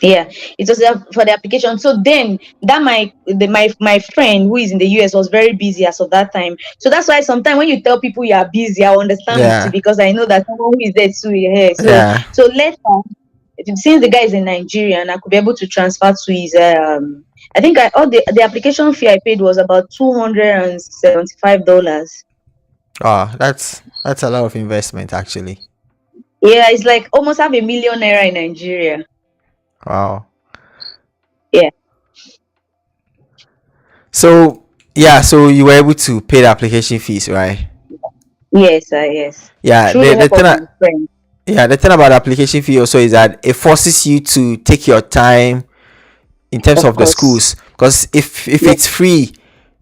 Yeah, it was for the application. So then that my friend who is in the US was very busy as of that time. So that's why sometimes when you tell people you are busy, I understand with you Yeah. because I know that someone who is there too here. So Yeah. so later, since the guy is in Nigeria and I could be able to transfer to his I think I all the application fee I paid was about $275. Oh, that's a lot of investment actually. Yeah, it's like almost half a million naira in Nigeria. Wow. Yeah. So yeah, so you were able to pay the application fees, right? Yes, yes. Yeah. Through The the the help of thing my I- friend. yeah, the thing about application fee also is that it forces you to take your time in terms Of of the course. schools, because if Yeah. it's free,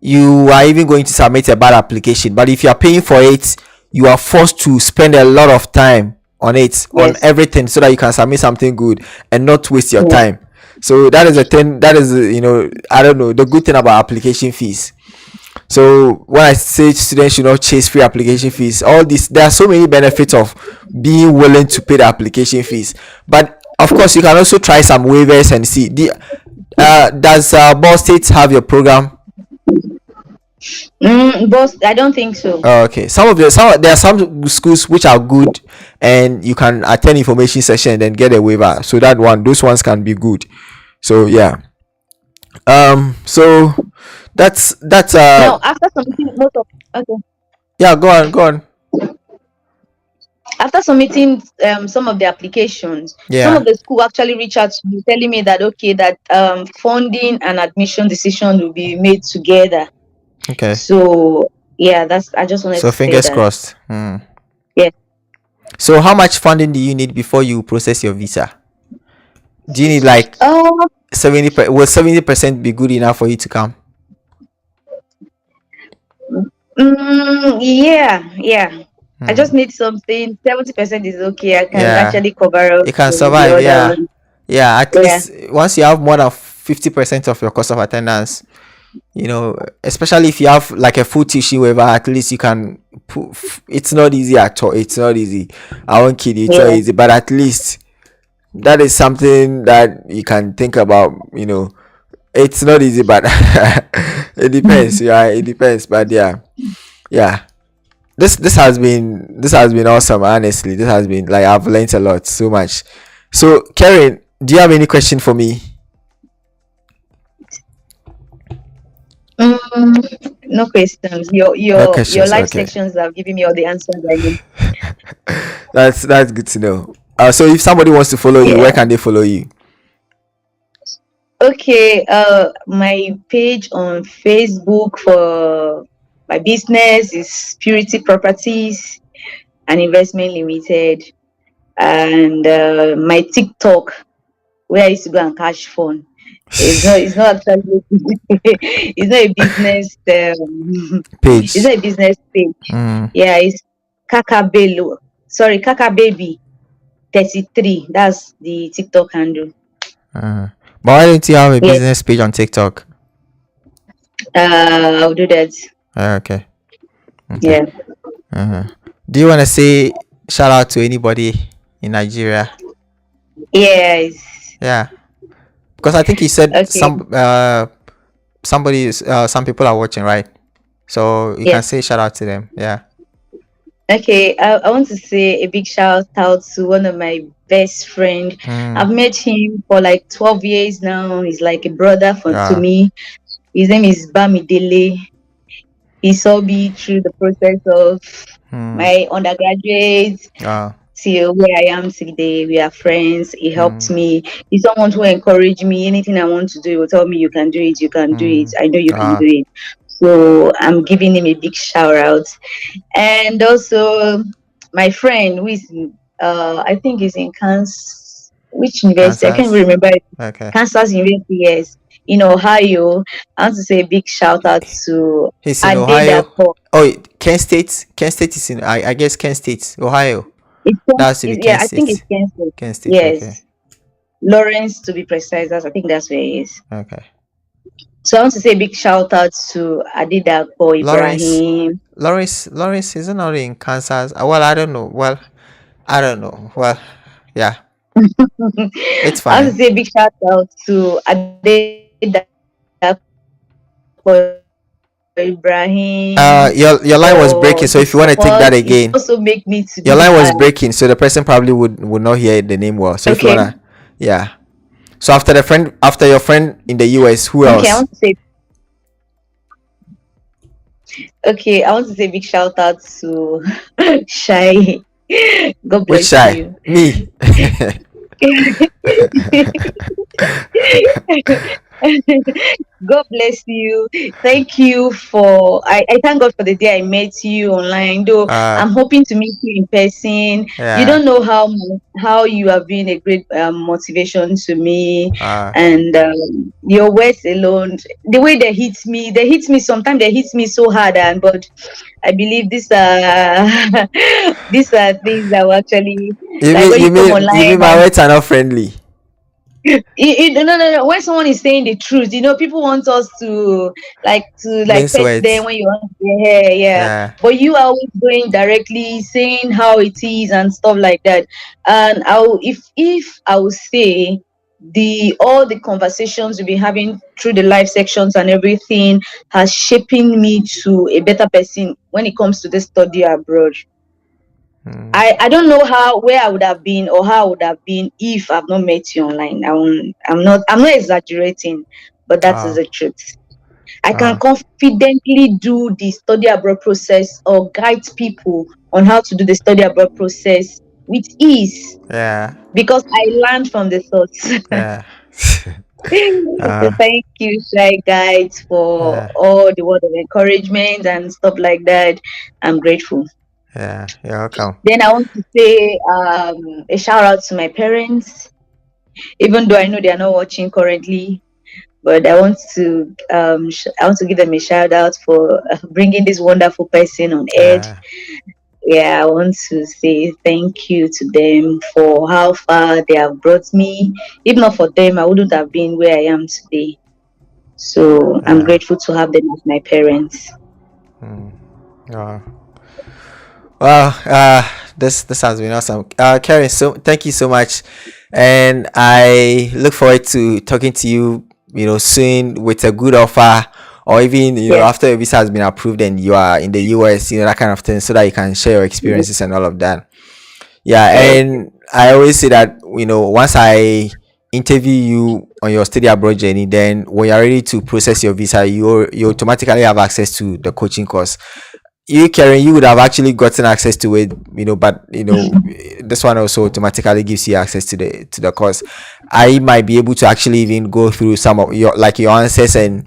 you are even going to submit a bad application, but if you are paying for it, you are forced to spend a lot of time on it, on Yes. everything, so that you can submit something good and not waste your Yeah. time. So that is a thing, that is, I don't know, the good thing about application fees. So when I say students should not chase free application fees, all this, there are so many benefits of being willing to pay the application fees. But of course, you can also try some waivers and see. Does Ball State have your program? But I don't think so. Okay, there are some schools which are good, and you can attend information session and then get a waiver. So those ones can be good. So yeah. So that's Now, after submitting most of okay, yeah. Go on. after submitting some of the applications, some Yeah. of the school actually reach out to me telling me that okay, that funding and admission decision will be made together. Okay. So yeah, that's I just wanted So to say fingers that. crossed. Hmm. Yeah. So how much funding do you need before you process your visa? Do you need like Uh, 70% be good enough for you to come? yeah, yeah. I Hmm. just need something. 70% is okay. I can Yeah, actually cover up you can the survive. other Yeah, one. yeah. At Yeah. least once you have more than 50% of your cost of attendance, especially if you have like a full teaching waiver, at least you can. It's not easy at all. It's not easy. I won't kid you. It's not Yeah. easy, but at least that is something that you can think about. It's not easy, but it depends. Yeah, it depends. But yeah, yeah. This has been awesome. Honestly, this has been like I've learned a lot, so much. So, Karen, do you have any question for me? No questions. Your No your your questions. live Okay, sections have given me all the answers I need. that's good to know. So if somebody wants to follow you, where Yeah. can they follow you? Okay. My page on Facebook for my business is Purity Properties and Investment Limited, and my TikTok where I used to go and catch phone. It's not actually it's not a business it's Page. not a business page. Mm, Yeah, it's Kaka Baby 33. That's the TikTok handle. uh, but why don't you have a Yes. business page on TikTok? I'll do that. Okay. Okay. Yeah. Uh-huh. Do you want to say shout out to anybody in Nigeria? Yes. Yeah, because I think you said Okay. some people are watching, right? So you can Yes. say shout out to them. Yeah. Okay. I want to say a big shout out to one of my best friend. Mm, I've met him for like 12 years now. He's like a brother to yeah. me. His name is Bamidele. He saw me through the process of Mm, my undergraduate yeah. till where I am today. We are friends. He helped Mm, me. He's someone who encouraged me. Anything I want to do, he will tell me, "You can do it. You can do it. mm, I know you can yeah. do it." So I'm giving him a big shout out. And also my friend who is I think is in Kansas, which university? I can't even Kansas. remember. Okay. Kansas University, yes, in Ohio. I want to say a big shout out to He's in Ohio. Adedako. Oh, Kent State. Kent State is in. I guess Kent State, Ohio. That has to be Yeah, Kent I think it's State. Kansas. Kent State. Okay. Yes, Lawrence to be precise. I think that's where he is. Okay. So I want to say a big shout out to Adedako Lawrence. Ibrahim. Lawrence isn't only in Kansas. Well, I don't know. Well, I don't know. Well, yeah, it's I want to fine. say a big shout out to Adedako Ibrahim Your line was breaking. for So if his you want to take that support. It again, also make me to your be line was breaking. So the person probably would not hear the name well. So if you okay. wanna, yeah. So after your friend in the US, who Okay, else? I want to say big shout out to Shai. God Which bless shy? you. Me. God bless you. Thank you for I thank God for the day I met you online. Though Uh, I'm hoping to meet you in person. You yeah. don't know how you have been a great motivation to me, Uh, and your words alone, the way they hit me. Sometimes they hit me so hard, and but I believe these are these are things that will actually, like when you come you online mean my and words are not friendly? no, no, no, no. When someone is saying the truth, people want us to like Mince pet them words. when you want their hair, yeah. Yeah. But you are always going directly, saying how it is and stuff like that. And if I would say the all the conversations we've been having through the live sections and everything has shaping me to a better person when it comes to the study abroad. Mm. I don't know how where I would have been or how I would have been if I've not met you online. I'm not exaggerating, but that is Oh. the truth. I can Oh. confidently do the study abroad process or guide people on how to do the study abroad process with ease Yeah. because I learned from the source. Yeah. So uh, thank you, Shy Guides, for yeah. all the word of encouragement and stuff like that. I'm grateful. Yeah. You're welcome. Then I want to say a shout out to my parents, even though I know they are not watching currently. But I want to give them a shout out for bringing this wonderful person on air. Yeah. Yeah, I want to say thank you to them for how far they have brought me. If not for them, I wouldn't have been where I am today. So I'm Yeah. grateful to have them as my parents. Mm. Oh. Well, this has been awesome. Carin, so thank you so much, and I look forward to talking to you. Soon with a good offer, or even Yes. after your visa has been approved and you are in the US, that kind of thing, so that you can share your Yes. experiences and all of that. Yeah, Yes. and I always say that once I interview you on your study abroad journey, then when you're ready to process your visa, you automatically have access to the coaching course. You, Karen, you would have actually gotten access to it, but this one also automatically gives you access to the course. I might be able to actually even go through some of your answers, and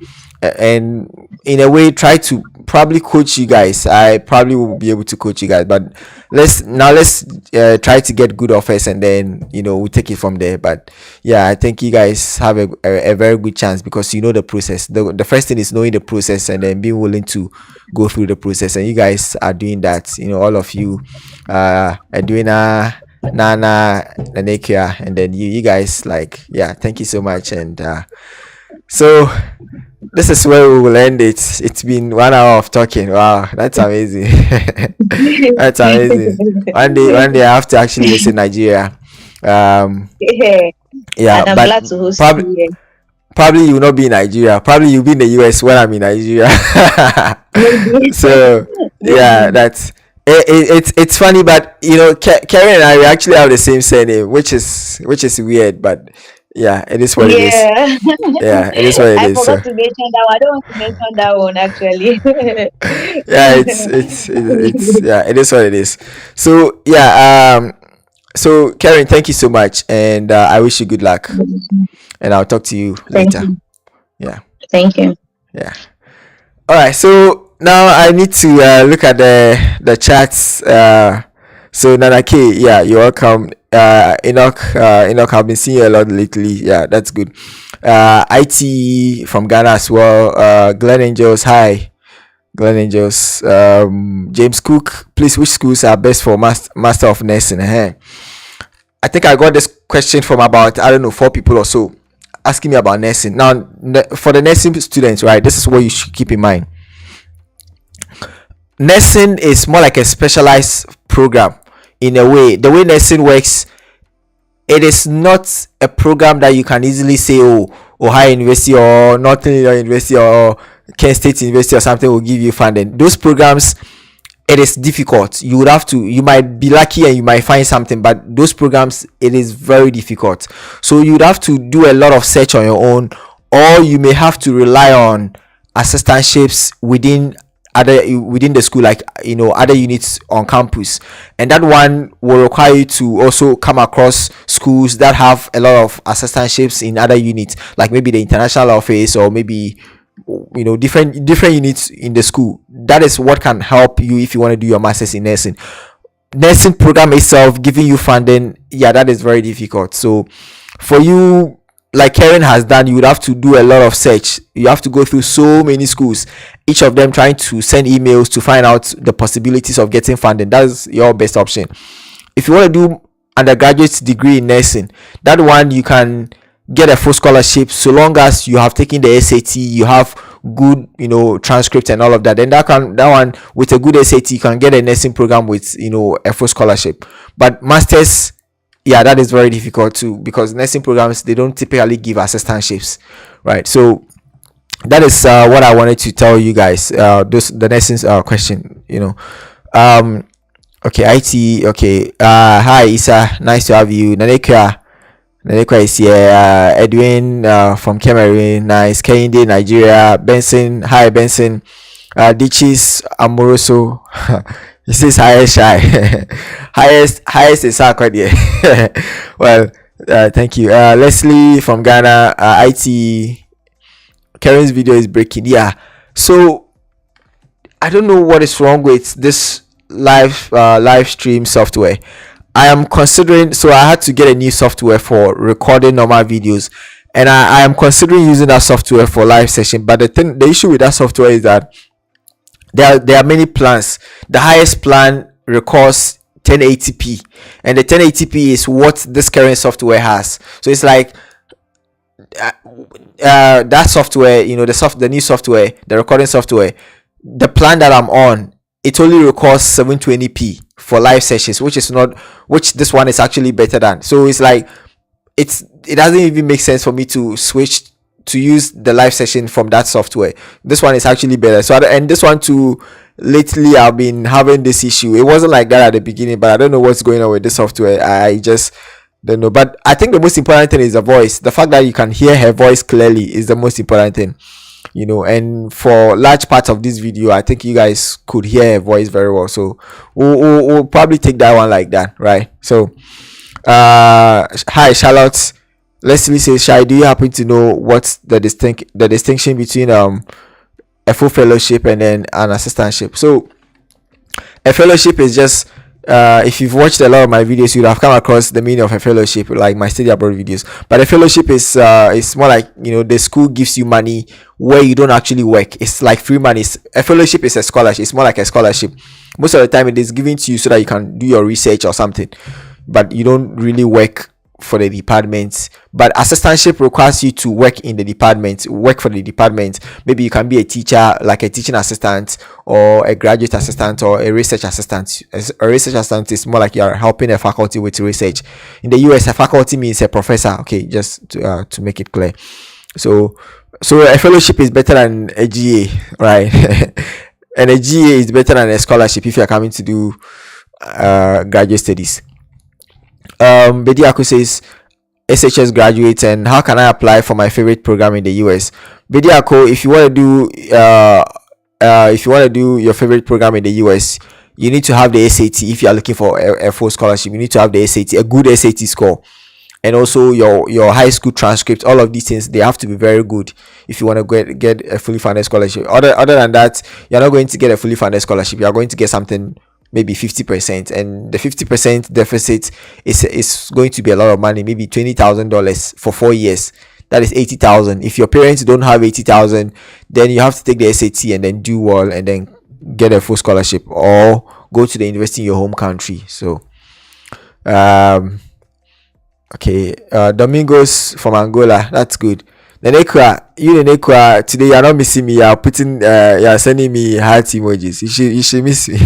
in a way try to probably coach you guys. I probably will be able to coach you guys, but let's try to get good offers, and then we'll take it from there. But yeah, I think you guys have a very good chance, because you know the process. The first thing is knowing the process, and then being willing to go through the process, and you guys are doing that. All of you, Edwina, Nana, Nanekia, and then you guys, like, yeah, thank you so much. And so this is where we will end it. It's been 1 hour of talking. Wow, that's amazing. That's amazing. One day I have to actually visit Nigeria. Um, Yeah. yeah, And I'm but glad to host probably you here. probably you will not be in Nigeria. Probably you'll be in the US when I'm in Nigeria. Maybe. So yeah, Maybe. it's funny, but Karen and I, we actually have the same surname, which is weird, but yeah, it is what it is. Yeah. Yeah, it is what it I is. So forgot to mention that one. I don't want to mention that one actually. yeah, it's yeah, it is what it is. So yeah, so Karen, thank you so much, and I wish you good luck, and I'll talk to you Thank later. you. Yeah, Thank you. yeah. All right, so now I need to look at the chats. So Nana K, yeah, you're welcome. Enoch, I've been seeing you a lot lately. Yeah, that's good. IT from Ghana as well. Glen Angels, hi. Glen Angels. James Cook, please, which schools are best for master of nursing? I think I got this question from about, I don't know, 4 people or so, asking me about nursing. Now, for the nursing students, right, this is what you should keep in mind. Nursing is more like a specialized program. In a way, the way nursing works, it is not a program that you can easily say, oh, Ohio University or Northern Illinois University or Kent State University or something will give you funding. Those programs, it is difficult. You might be lucky and you might find something, but those programs, it is very difficult. So you'd have to do a lot of search on your own, or you may have to rely on assistantships within other within the school, like other units on campus, and that one will require you to also come across schools that have a lot of assistantships in other units, like maybe the international office, or maybe different units in the school. That is what can help you if you want to do your masters in nursing. Nursing program itself giving you funding, yeah, that is very difficult. So for you, like Carin has done, you would have to do a lot of search. You have to go through so many schools, each of them trying to send emails to find out the possibilities of getting funding. That's your best option. If you want to do undergraduate degree in nursing, that one you can get a full scholarship so long as you have taken the SAT, you have good transcript and all of that. Then that one with a good SAT, you can get a nursing program with a full scholarship. But masters, yeah, that is very difficult too, because nursing programs, they don't typically give assistantships, right? So that is what I wanted to tell you guys. The nursing question, okay, IT, okay. Hi Isa, nice to have you. Nanekwa is here. Edwin from Cameroon, nice. Kehinde, Nigeria. Benson, hi Benson. Dichis Amoroso. He says highest shy. highest is quite there. Well, thank you. Leslie from Ghana. IT. Karen's video is breaking. Yeah. So I don't know what is wrong with this live stream software. I am considering, so I had to get a new software for recording normal videos, and I am considering using that software for live session. But the issue with that software is that there are many plans. The highest plan records 1080p, and the 1080p is what this current software has. So it's like that software, the new software, the recording software, the plan that I'm on, it only records 720p for live sessions, which this one is actually better than. So it's like it doesn't even make sense for me to switch to use the live session from that software. This one is actually better. So and this one too, lately I've been having this issue. It wasn't like that at the beginning, but I don't know what's going on with this software. I just don't know. But I think the most important thing is the voice. The fact that you can hear her voice clearly is the most important thing. And for large parts of this video, I think you guys could hear her voice very well. So we'll probably take that one like that, right? So hi Charlotte. Leslie says, Shai, do you happen to know what's the distinction between a full fellowship and then an assistantship? So a fellowship is just if you've watched a lot of my videos, you'd have come across the meaning of a fellowship, like my study abroad videos. But a fellowship is more like the school gives you money where you don't actually work. It's like free money. A fellowship is a scholarship. It's more like a scholarship. Most of the time, it is given to you so that you can do your research or something, but you don't really work for the department. But assistantship requires you to work in the department, work for the department. Maybe you can be a teacher, like a teaching assistant, or a graduate assistant, or a research assistant. A research assistant is more like you're helping a faculty with research. In the US, a faculty means a professor. Okay, just to make it clear. So a fellowship is better than a GA, right? And a GA is better than a scholarship if you're coming to do graduate studies. Bediako says, SHS graduate, and how can I apply for my favorite program in the US? Bediako, if you want to do your favorite program in the US, you need to have the SAT. If you are looking for a full scholarship, you need to have the SAT, a good SAT score, and also your high school transcript. All of these things, they have to be very good if you want to get a fully funded scholarship. Other than that, you're not going to get a fully funded scholarship. You are going to get something maybe 50%, and the 50% deficit is going to be a lot of money, maybe $20,000 for 4 years. That is 80,000. If your parents don't have 80,000, then you have to take the SAT and then do well and then get a full scholarship, or go to the university in your home country. So okay, Domingos from Angola, that's good. Nenekwa, today you're not missing me. You're sending me heart emojis. You should miss me.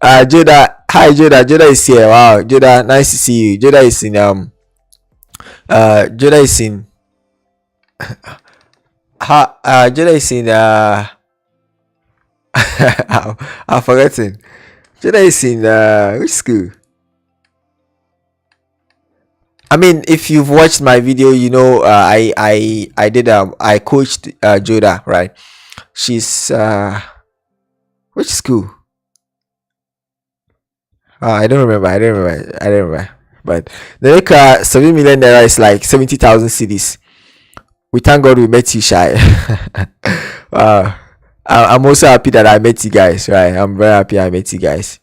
Joda, hi Joda. Joda is here. Wow, Joda, nice to see you. Joda is in Joda is in Joda is in I've forgotten. Joda is in which school? I mean, if you've watched my video, I coached Joda, right? She's Which school? I don't remember. I don't remember. I don't remember. But the like 7 million naira is like 70,000 cities. We thank God we met you, Shai. I'm also happy that I met you guys. Right, I'm very happy I met you guys.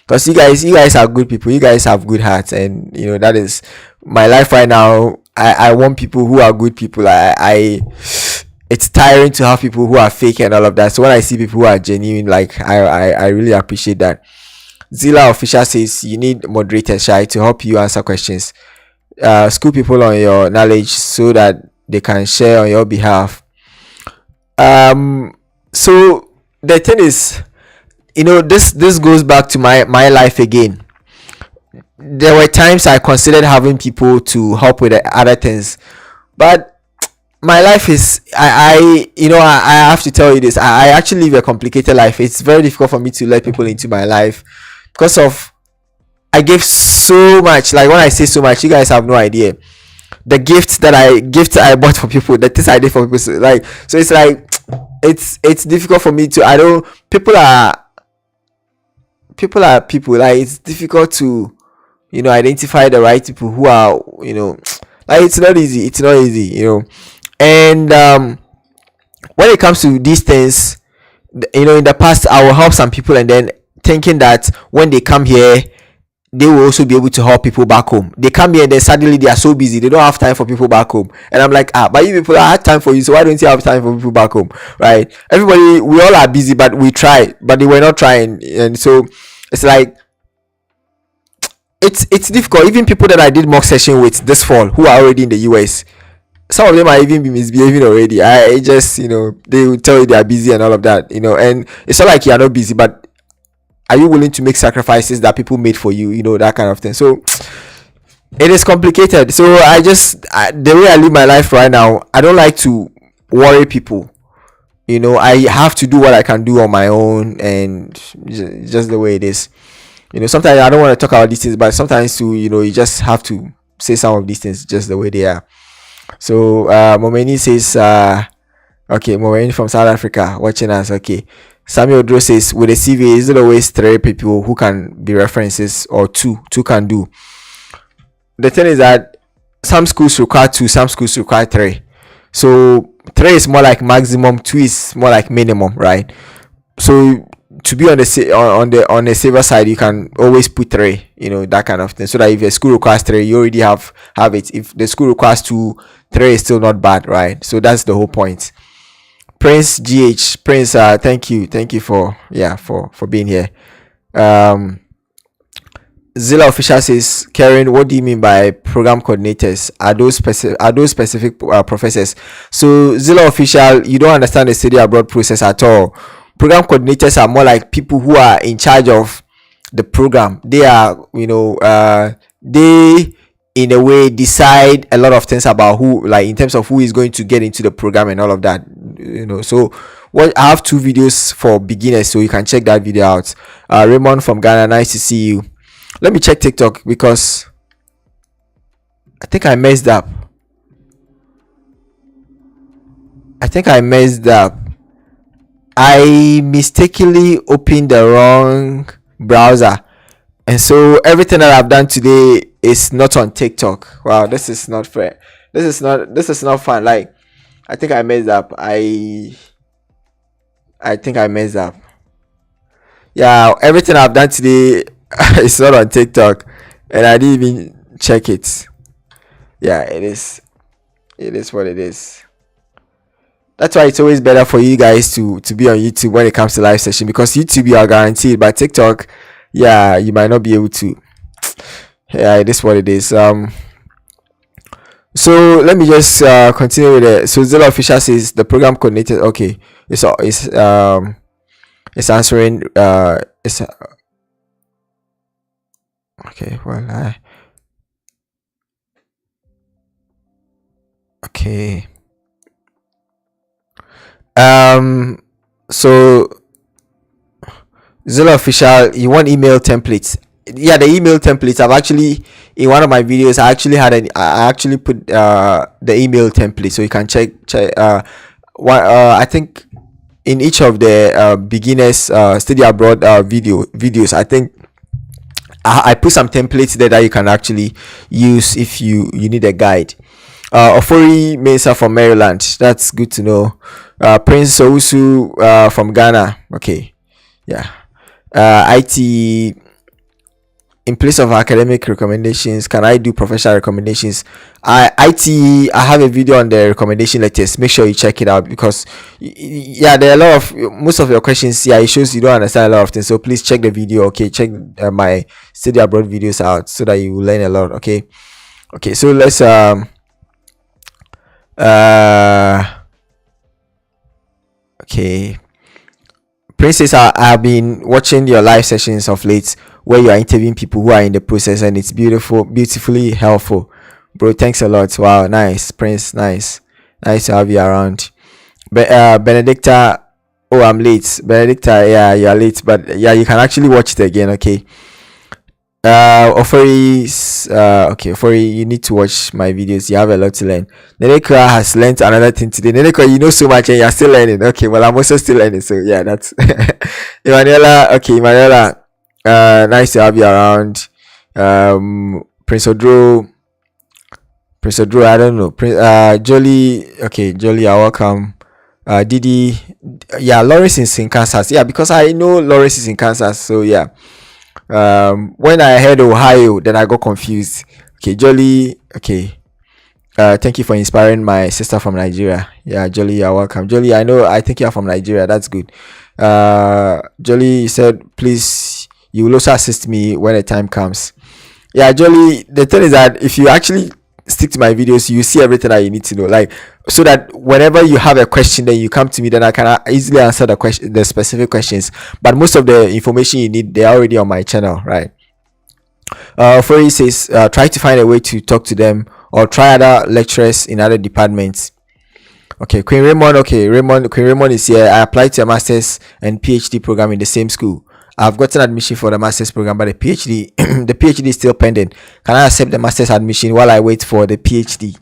Because you guys are good people. You guys have good hearts, and that is my life right now. I want people who are good people. I it's tiring to have people who are fake and all of that. So when I see people who are genuine, like I really appreciate that. Zilla official says you need moderators, Shy, to help you answer questions. School people on your knowledge so that they can share on your behalf. So the thing is, this goes back to my life again. There were times I considered having people to help with the other things, but my life is I have to tell you this. I actually live a complicated life. It's very difficult for me to let people into my life because of I gave so much. Like when I say so much, you guys have no idea. The gifts I bought for people, the things I did for people. So it's like it's difficult for me to. I don't. People are people. Like it's difficult to identify the right people who are like it's not easy. It's not easy. And when it comes to these things, in the past I will help some people and then thinking that when they come here they will also be able to help people back home. They come here and then suddenly they are so busy they don't have time for people back home, and I'm like, but you people, I had time for you, so why don't you have time for people back home? Right? Everybody, we all are busy, but we try, but they were not trying. And so it's like it's difficult. Even people that I did mock session with this fall who are already in the US, some of them are even be misbehaving already. I just they will tell you they are busy and all of that. And it's not like you are not busy, but are you willing to make sacrifices that people made for you? That kind of thing. So it is complicated. So the way I live my life right now, I don't like to worry people. I have to do what I can do on my own, and just the way it is. Sometimes I don't want to talk about these things, but sometimes too, you just have to say some of these things just the way they are. So Momeni says, okay, Momeni from South Africa watching us. Okay, Samuel Dro says, with a CV, is it always 3 people who can be references, or two can do? The thing is that some schools require 2, some schools require 3. So 3 is more like maximum, 2 is more like minimum, right? So to be on the safer side, you can always put 3, that kind of thing, so that if a school requires 3, you already have it. If the school requires 2, 3 is still not bad, right? So that's the whole point. Prince, thank you for being here. Zilla official says, Carin, what do you mean by program coordinators? Are those specific professors? So Zilla official, you don't understand the study abroad process at all. Program coordinators are more like people who are in charge of the program. They are they in a way decide a lot of things about who, like in terms of who is going to get into the program and all of that. So I have 2 videos for beginners, so you can check that video out. Raymond from Ghana, nice to see you. Let me check TikTok because I think I messed up. I mistakenly opened the wrong browser, and so everything that I've done today is not on TikTok. Wow, this is not fair. This is not fun. Like, I think I messed up. I think I messed up. Yeah, everything I've done today is not on TikTok, and I didn't even check it. Yeah, it is. It is what it is. That's why it's always better for you guys to be on YouTube when it comes to live session, because YouTube you are guaranteed, but TikTok, yeah, you might not be able to. Yeah, it is what it is. So let me just continue with it. So Zilla official says the program coordinator. Okay, it's answering. It's okay. Well, okay. So Zilla official, you want email templates? Yeah, the email templates. I've actually, in one of my videos, I actually put the email template, so you can check. I think in each of the beginners study abroad videos, I think I put some templates there that you can actually use if you need a guide. Ofori Mesa from Maryland, that's good to know. Prince Ousu from Ghana, okay, yeah. IT, in place of academic recommendations, can I do professional recommendations? I have a video on the recommendation letters. Make sure you check it out, because yeah, there are a lot of, most of your questions, yeah, it shows you don't understand a lot of things. So please check the video, okay? Check my study abroad videos out so that you will learn a lot, okay? Okay, so let's okay. Princess, I have been watching your live sessions of late where you are interviewing people who are in the process, and it's beautifully helpful. Bro, thanks a lot. Wow, nice. Prince, nice. Nice to have you around. Benedicta, oh, I'm late. Benedicta, yeah, you're late, but yeah, you can actually watch it again, okay? Okay, Ofori, you need to watch my videos. You have a lot to learn. Nenekra has learned another thing today. Nenekra, you know so much and you're still learning. Okay, well, I'm also still learning, so yeah, that's Emanuela. Okay, Emanuela, nice to have you around. Prince Odro, I don't know. Jolie, okay, Jolie, you're welcome. Didi, yeah, Lawrence is in Kansas. Yeah, because I know Lawrence is in Kansas, so yeah. When I heard Ohio, then I got confused. Okay, Jolly, okay. Thank you for inspiring my sister from Nigeria. Yeah, Jolly, you're welcome. Jolly, I think you're from Nigeria. That's good. Jolly, you said, please, you will also assist me when the time comes. Yeah, Jolly, the thing is that if you actually stick to my videos, you see everything that you need to know, like, so that whenever you have a question, then you come to me, then I can easily answer the specific questions. But most of the information you need, they're already on my channel, right? Fori says, try to find a way to talk to them, or try other lecturers in other departments. Okay, Queen Raymond. Okay, Queen Raymond is here. I applied to a master's and PhD program in the same school. I've gotten admission for the master's program, but the PhD the PhD is still pending. Can I accept the master's admission while I wait for the PhD?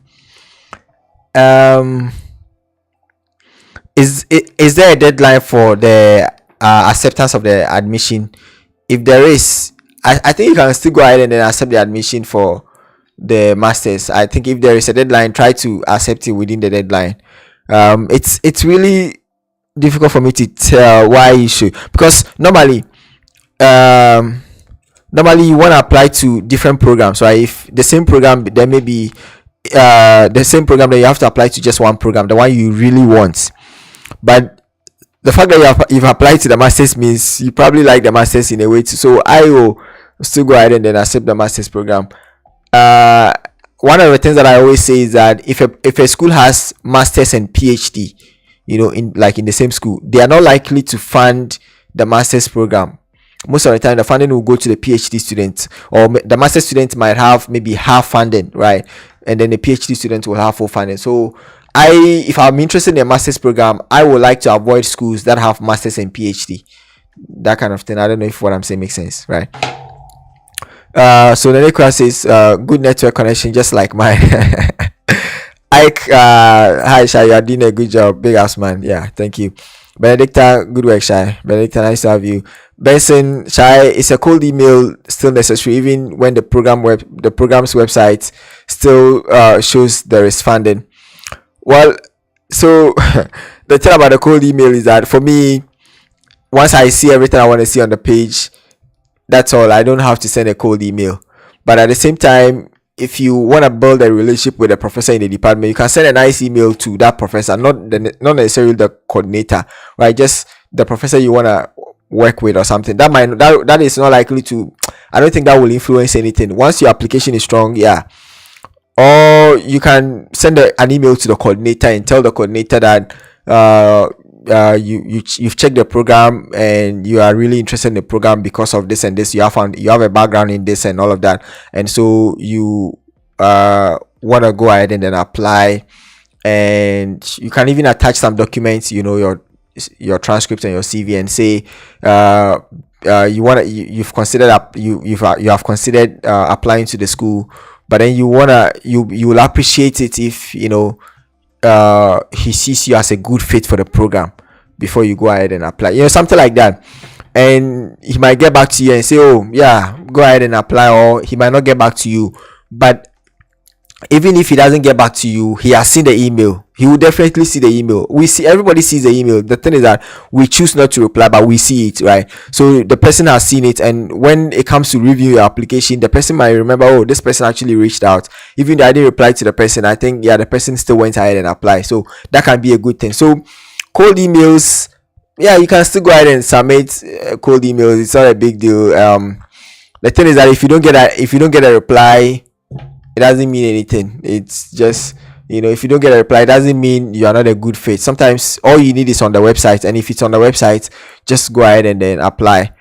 Is there a deadline for the acceptance of the admission? If there is, I think you can still go ahead and then accept the admission for the masters. I think if there is a deadline, try to accept it within the deadline. It's really difficult for me to tell why you should, because normally you want to apply to different programs, right? If the same program, there may be the same program, that you have to apply to just one program, the one you really want. But the fact that you've applied to the masters means you probably like the masters in a way too. So I will still go ahead and then accept the masters program. One of the things that I always say is that if a school has masters and PhD, in the same school, they are not likely to fund the masters program. Most of the time, the funding will go to the PhD student, or the master student might have maybe half funding, right? And then the PhD student will have full funding. So if I'm interested in a master's program, I would like to avoid schools that have masters and PhD, that kind of thing. I don't know if what I'm saying makes sense, right? So the next question says, good network connection, just like mine. Ike, hi Shai, you are doing a good job, big ass man. Yeah, thank you. Benedicta, good work, Shai. Benedicta, nice to have you. Benson, Shai, is a cold email still necessary even when the program's website still shows there is funding? Well, so the thing about the cold email is that for me, once I see everything I want to see on the page, that's all. I don't have to send a cold email. But at the same time, if you want to build a relationship with a professor in the department, you can send a nice email to that professor, not necessarily the coordinator, right? Just the professor you want to work with or something. That is not likely to, I don't think that will influence anything. Once your application is strong, yeah. Or you can send an email to the coordinator and tell the coordinator that you've checked the program and you are really interested in the program because of this and this. You have a background in this and all of that, and so you want to go ahead and then apply. And you can even attach some documents, your transcript and your CV, and say you've have considered applying to the school, but then you will appreciate it if he sees you as a good fit for the program. before you go ahead and apply, something like that. And he might get back to you and say, oh yeah, go ahead and apply, or he might not get back to you. But even if he doesn't get back to you, he has seen the email. He will definitely see the email. Everybody sees the email. The thing is that we choose not to reply, but we see it, right? So the person has seen it, and when it comes to review your application, the person might remember, oh, this person actually reached out. Even though I didn't reply to the person, I think, yeah, the person still went ahead and applied. So that can be a good thing. So cold emails, yeah, you can still go ahead and submit cold emails. It's not a big deal. The thing is that if you don't get a reply, it doesn't mean anything. It's just, if you don't get a reply, it doesn't mean you are not a good fit. Sometimes all you need is on the website, and if it's on the website, just go ahead and then apply.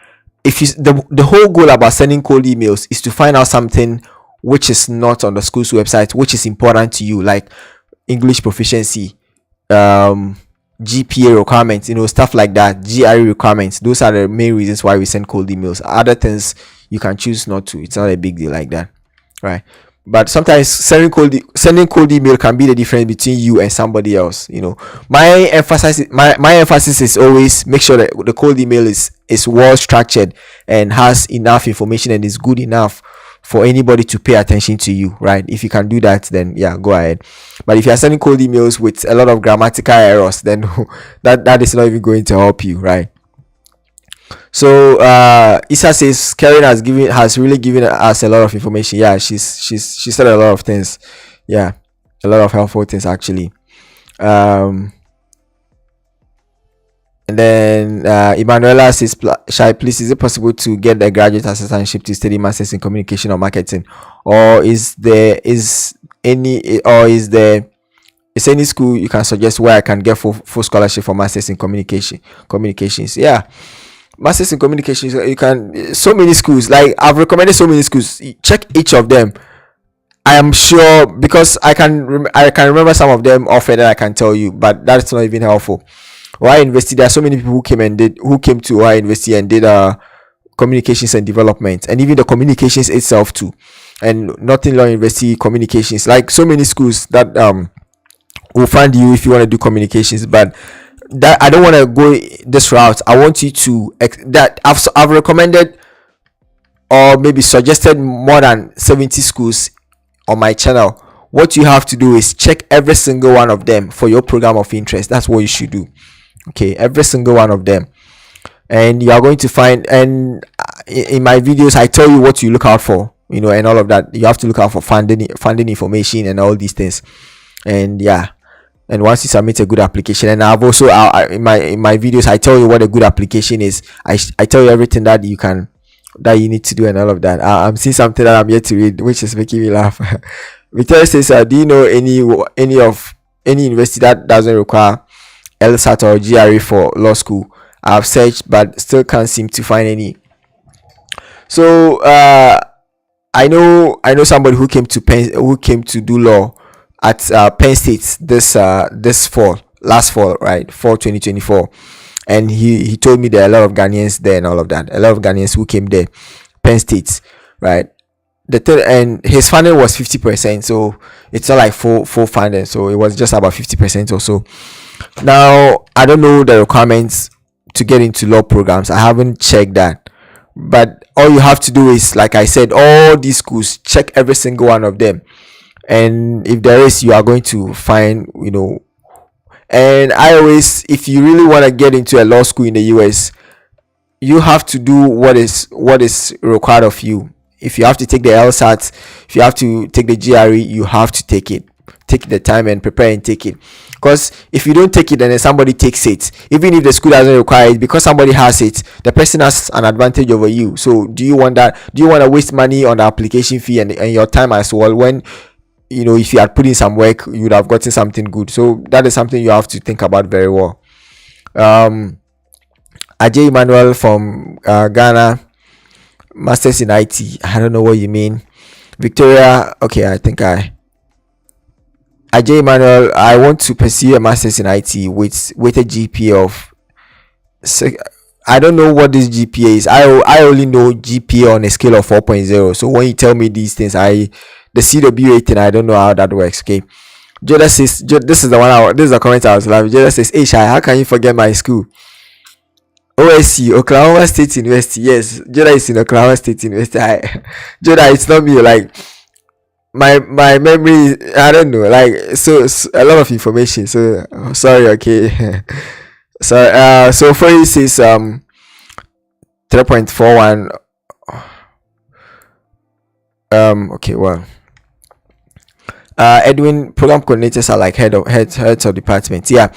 If you the whole goal about sending cold emails is to find out something which is not on the school's website, which is important to you, like English proficiency, GPA requirements, stuff like that, GRE requirements. Those are the main reasons why we send cold emails. Other things you can choose not to. It's not a big deal like that, right? But sometimes sending cold email can be the difference between you and somebody else. My emphasis is always make sure that the cold email is well structured and has enough information and is good enough for anybody to pay attention to you, right? If you can do that, then yeah, go ahead. But if you are sending cold emails with a lot of grammatical errors, then that is not even going to help you, right? So Isa says Carin has really given us a lot of information. Yeah, she said a lot of things. Yeah, a lot of helpful things actually. And then Emanuela says, Shai, please, is it possible to get a graduate assistantship to study masters in communication or marketing, or is there any school you can suggest where I can get full scholarship for masters in communications? Yeah, masters in communications, you can, so many schools, like I've recommended so many schools. Check each of them. I am sure, because I can remember some of them offered that I can tell you, but that's not even helpful. Ohio University, there are so many people who came to Ohio University and did communications and development, and even the communications itself too, and Northern Law University communications, like so many schools that will fund you if you want to do communications. But that I don't want to go this route. I want you to that I've recommended or maybe suggested more than 70 schools on my channel. What you have to do is check every single one of them for your program of interest. That's what you should do. Okay, every single one of them, and you are going to find, and in my videos I tell you what you look out for, and all of that. You have to look out for funding information and all these things. And yeah, and once you submit a good application, and I've also in my videos I tell you what a good application is. I tell you everything that you need to do and all of that. I'm seeing something that I'm yet to read, which is making me laugh. Victoria says, do you know any university that doesn't require LSAT or GRE for law school? I've searched but still can't seem to find any. So I know somebody who came to do law at Penn State last fall, right, fall 2024, and he told me there are a lot of Ghanaians there and all of that. A lot of Ghanaians who came there, Penn State, right? And his funding was 50%, so it's not like full funding, so it was just about 50% or so. Now I don't know the requirements to get into law programs. I haven't checked that, but all you have to do is, like I said, all these schools, check every single one of them, and if there is, you are going to find, and if you really want to get into a law school in the US, you have to do what is required of you. If you have to take the LSAT, if you have to take the GRE, you have to take it. Take the time and prepare and take it. Because if you don't take it and then somebody takes it, even if the school doesn't require it, because somebody has it, the person has an advantage over you. So do you want that? Do you want to waste money on the application fee and your time as well, when if you had put in some work, you would have gotten something good? So that is something you have to think about very well. Ajay Emmanuel from Ghana, masters in IT. I don't know what you mean. Victoria, okay, I think Ajay Emmanuel, I want to pursue a master's in IT with a GPA of, I don't know what this GPA is. I only know GPA on a scale of 4.0. So when you tell me these things, the CW rating, I don't know how that works. Okay, Joda says, this is the one. This is the comment I was laughing. Joda says, "Hey Shai, how can you forget my school? OSU, Oklahoma State University. Yes, Joda is in Oklahoma State University. Joda, it's not me. Like my memory, I don't know. Like so a lot of information. So sorry. Okay. So so for you says 3.41. Okay, well, Edwin, program coordinators are like heads of departments. Yeah,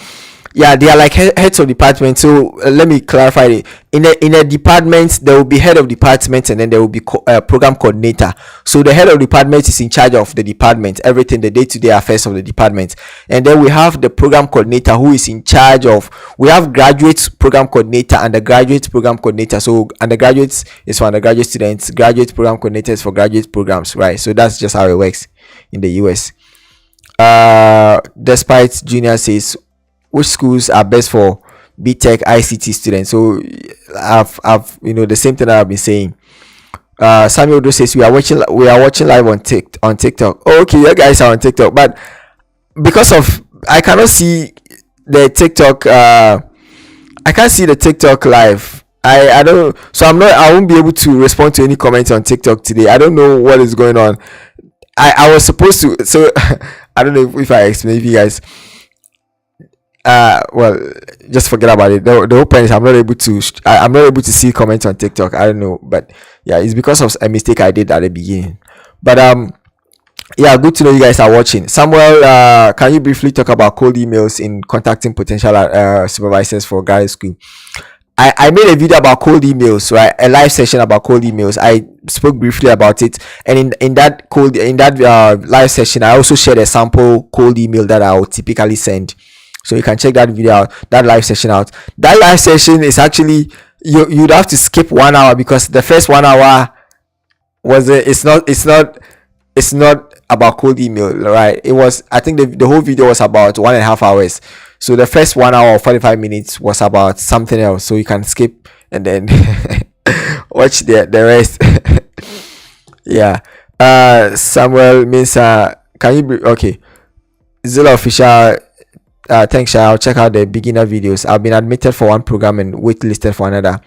yeah, they are like heads of department. So let me clarify it. In a department there will be head of department, and then there will be program coordinator. So the head of department is in charge of the department, everything, the day-to-day affairs of the department. And then we have the program coordinator who is in charge of, we have graduate program coordinator and the graduate program coordinator. So undergraduates is for undergraduate students, graduate program coordinator is for graduate programs, right? So that's just how it works in the US. Despite Junior says, which schools are best for BTech ICT students? So I've the same thing that I've been saying. Samuel Do says, we are watching live on TikTok. Oh, okay, you guys are on TikTok, but because of I cannot see the TikTok, I can't see the TikTok live. I don't, so I won't be able to respond to any comments on TikTok today. I don't know what is going on. I was supposed to, so I don't know if I explain, if you guys well, just forget about it. The whole point is I'm not able to see comments on TikTok. I don't know, but yeah, it's because of a mistake I did at the beginning. But yeah, good to know you guys are watching. Samuel, can you briefly talk about cold emails in contacting potential supervisors for graduate school? I made a video about cold emails, right? A live session about cold emails. I spoke briefly about it, and in that live session, I also shared a sample cold email that I would typically send. So you can check that video out, that live session out. That live session is actually, you'd have to skip 1 hour, because the first 1 hour was it's not about cold email, right? It was, I think the whole video was about 1.5 hours. So the first 1 hour or 45 minutes was about something else. So you can skip and then watch the rest. Yeah. Samuel means can you okay? Zilla official. Thanks, Shai. I'll check out the beginner videos. I've been admitted for one program and waitlisted for another.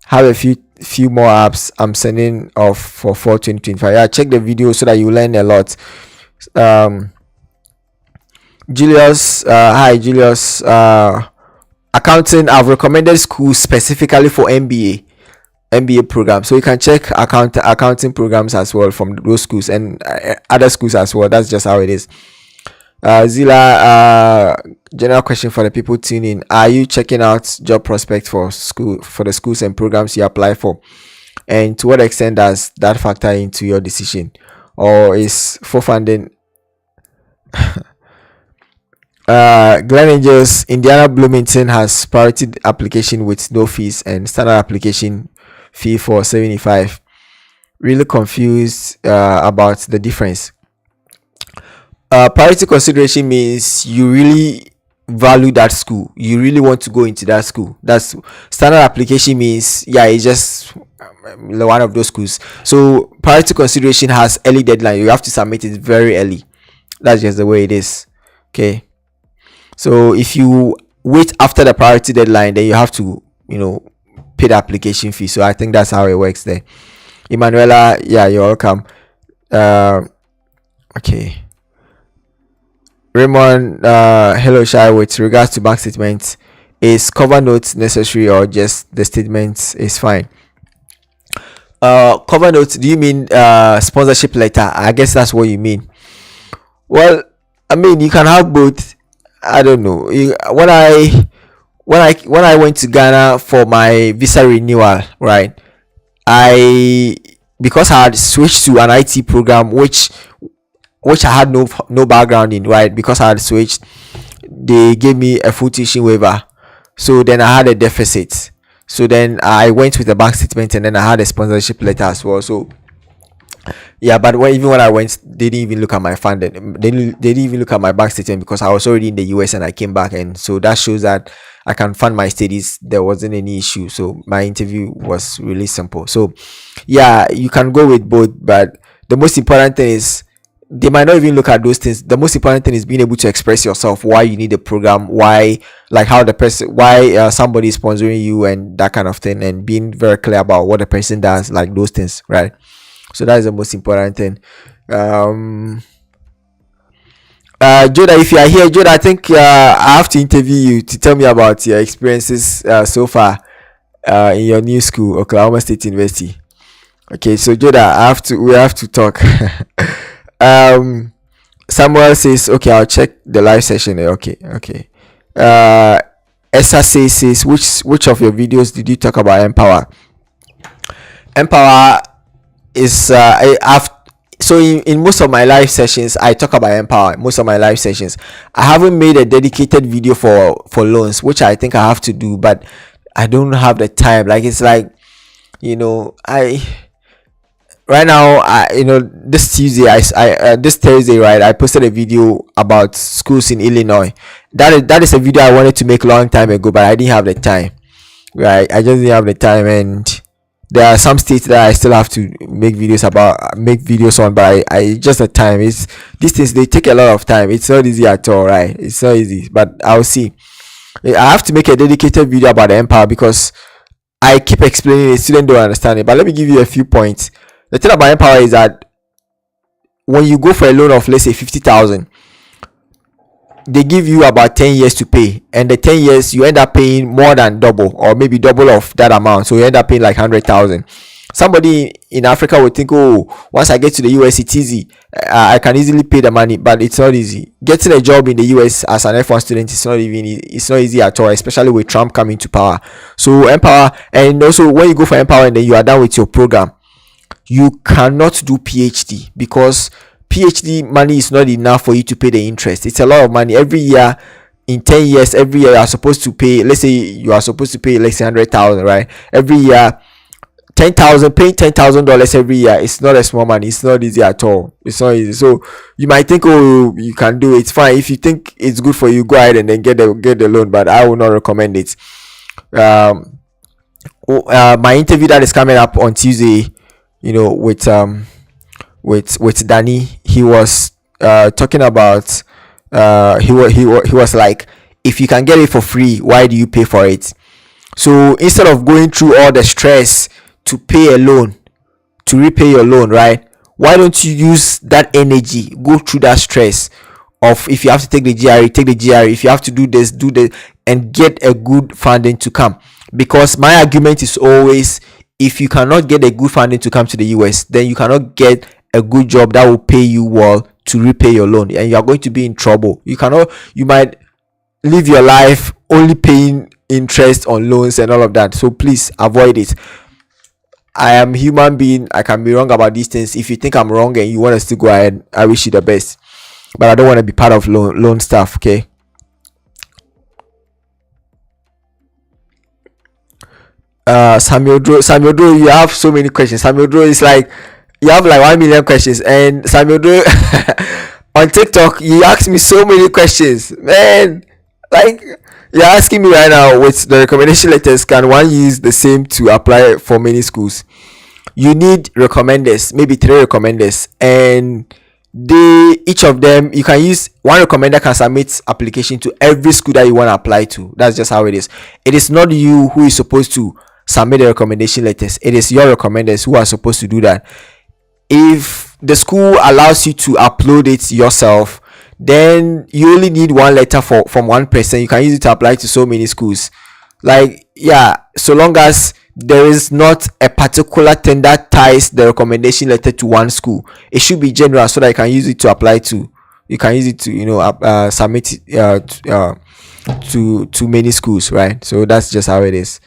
Have a few more apps I'm sending off for 2025. Yeah, check the video so that you learn a lot. Julius, hi Julius. Accounting, I've recommended schools specifically for MBA program, so you can check accounting programs as well from those schools and other schools as well. That's just how it is. Zila, general question for the people tuning: are you checking out job prospects for the schools and programs you apply for, and to what extent does that factor into your decision, or is for funding? Glen Angels, Indiana Bloomington has priority application with no fees and standard application fee for 75. Really confused about the difference. Priority consideration means you really value that school, you really want to go into that school. That's standard application means, yeah, it's just one of those schools. So priority consideration has early deadline, you have to submit it very early. That's just the way it is. Okay, so if you wait after the priority deadline, then you have to pay the application fee. So I think that's how it works there. Emanuela, yeah, you're welcome. Okay, Raymond, hello Shai, with regards to bank statements, is cover notes necessary or just the statements is fine? Cover notes, do you mean sponsorship letter? I guess that's what you mean. Well, I mean, you can have both. I don't know. When I went to Ghana for my visa renewal, right, because I had switched to an IT program which I had no background in, right? Because I had switched, they gave me a full teaching waiver. So then I had a deficit. So then I went with a bank statement, and then I had a sponsorship letter as well. So yeah, but even when I went, they didn't even look at my fund. They didn't even look at my bank statement, because I was already in the US and I came back, and so that shows that I can fund my studies. There wasn't any issue. So my interview was really simple. So yeah, you can go with both, but the most important thing is they might not even look at those things. The most important thing is being able to express yourself, why you need the program, why, like how the person, why somebody is sponsoring you and that kind of thing, and being very clear about what the person does, like those things, right? So that is the most important thing. um Joda, if you are here, Joda, I think I have to interview you to tell me about your experiences so far in your new school, Oklahoma State University. Okay, so Joda, we have to talk. um Samuel says, okay, I'll check the live session. Okay, okay. Uh, Esa says, which of your videos did you talk about Empower? Empower is I've so in most of my live sessions I talk about Empower. Most of my live sessions, I haven't made a dedicated video for loans, which I think I have to do, but I don't have the time. Like, it's like, I right now, this Tuesday, this Thursday, right, I posted a video about schools in Illinois. That is a video I wanted to make a long time ago, but I didn't have the time, right? I just didn't have the time, and there are some states that I still have to make videos on, but I just the time. It's These things, they take a lot of time. It's not easy at all, right? It's not easy, but I'll see. I have to make a dedicated video about the Empire because I keep explaining it, students don't understand it. But let me give you a few points. The thing about Empower is that when you go for a loan of, let's say, 50,000, they give you about 10 years to pay, and the 10 years you end up paying more than double, or maybe double of that amount, so you end up paying like 100,000. Somebody in Africa would think, oh, once I get to the US, it's easy, I can easily pay the money, but it's not easy. Getting a job in the US as an F1 student is not even it's not easy at all, especially with Trump coming to power. So Empower, and also when you go for Empower and then you are done with your program, you cannot do PhD because PhD money is not enough for you to pay the interest. It's a lot of money every year. In 10 years, every year you are supposed to pay, let's say you are supposed to pay, let's say, 100,000, right? Every year, 10,000, paying $10,000 every year, it's not a small money. It's not easy at all. It's not easy. So you might think, oh, you can do it. It's fine. If you think it's good for you, go ahead and then get the loan, but I will not recommend it. My interview that is coming up on Tuesday, with Danny, he was talking about he was like, if you can get it for free, why do you pay for it? So instead of going through all the stress to pay a loan, to repay your loan, right, why don't you use that energy, go through that stress of, if you have to take the GRE, take the GRE, if you have to do this, do this, and get a good funding to come. Because my argument is always, if you cannot get a good funding to come to the US, then you cannot get a good job that will pay you well to repay your loan, and you are going to be in trouble. You might live your life only paying interest on loans and all of that. So please avoid it. I am human being, I can be wrong about these things. If you think I'm wrong and you want us to go ahead, I wish you the best, but I don't want to be part of loan stuff. Okay. Samuel Dro, you have so many questions. Samuel Dro is like, you have like 1 million questions, and Samuel Dro on TikTok, you ask me so many questions, man. Like, you're asking me right now, with the recommendation letters, can one use the same to apply for many schools? You need recommenders, maybe 3 recommenders, and each of them, you can use one recommender can submit application to every school that you want to apply to. That's just how it is. It is not you who is supposed to submit the recommendation letters. It is your recommenders who are supposed to do that. If the school allows you to upload it yourself, then you only need one letter from one person. You can use it to apply to so many schools. Like, yeah, so long as there is not a particular thing that ties the recommendation letter to one school, it should be general so that you can use it to apply to. You can use it to submit it to many schools, right? So that's just how it is.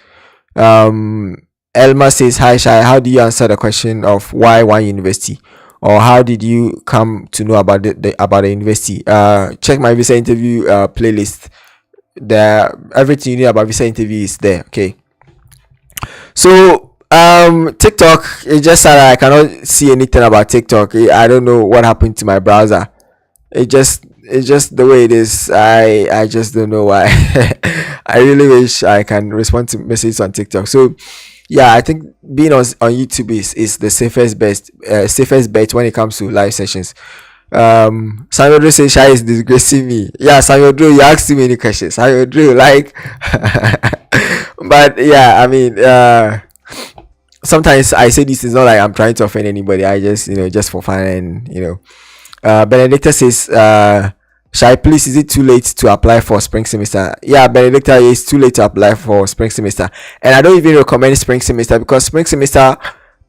Elma says, hi Shai, how do you answer the question of why one university, or how did you come to know about the university? Check my visa interview playlist. There, everything you need about visa interview is there. Okay. So TikTok, it just said I cannot see anything about TikTok. I don't know what happened to my browser. It's just the way it is. I just don't know why. I really wish I can respond to messages on TikTok. So yeah, I think being on YouTube is the safest bet when it comes to live sessions. Samuel Drew says Shai is disgracing me. Yeah, Samuel Drew, you asked too many questions. Samuel Drew, like, but yeah, I mean, sometimes I say this is not like I'm trying to offend anybody. I just, just for fun, and Benedicta says, Shai, please, is it too late to apply for spring semester? Yeah, Benedicta, it's too late to apply for spring semester, and I don't even recommend spring semester because spring semester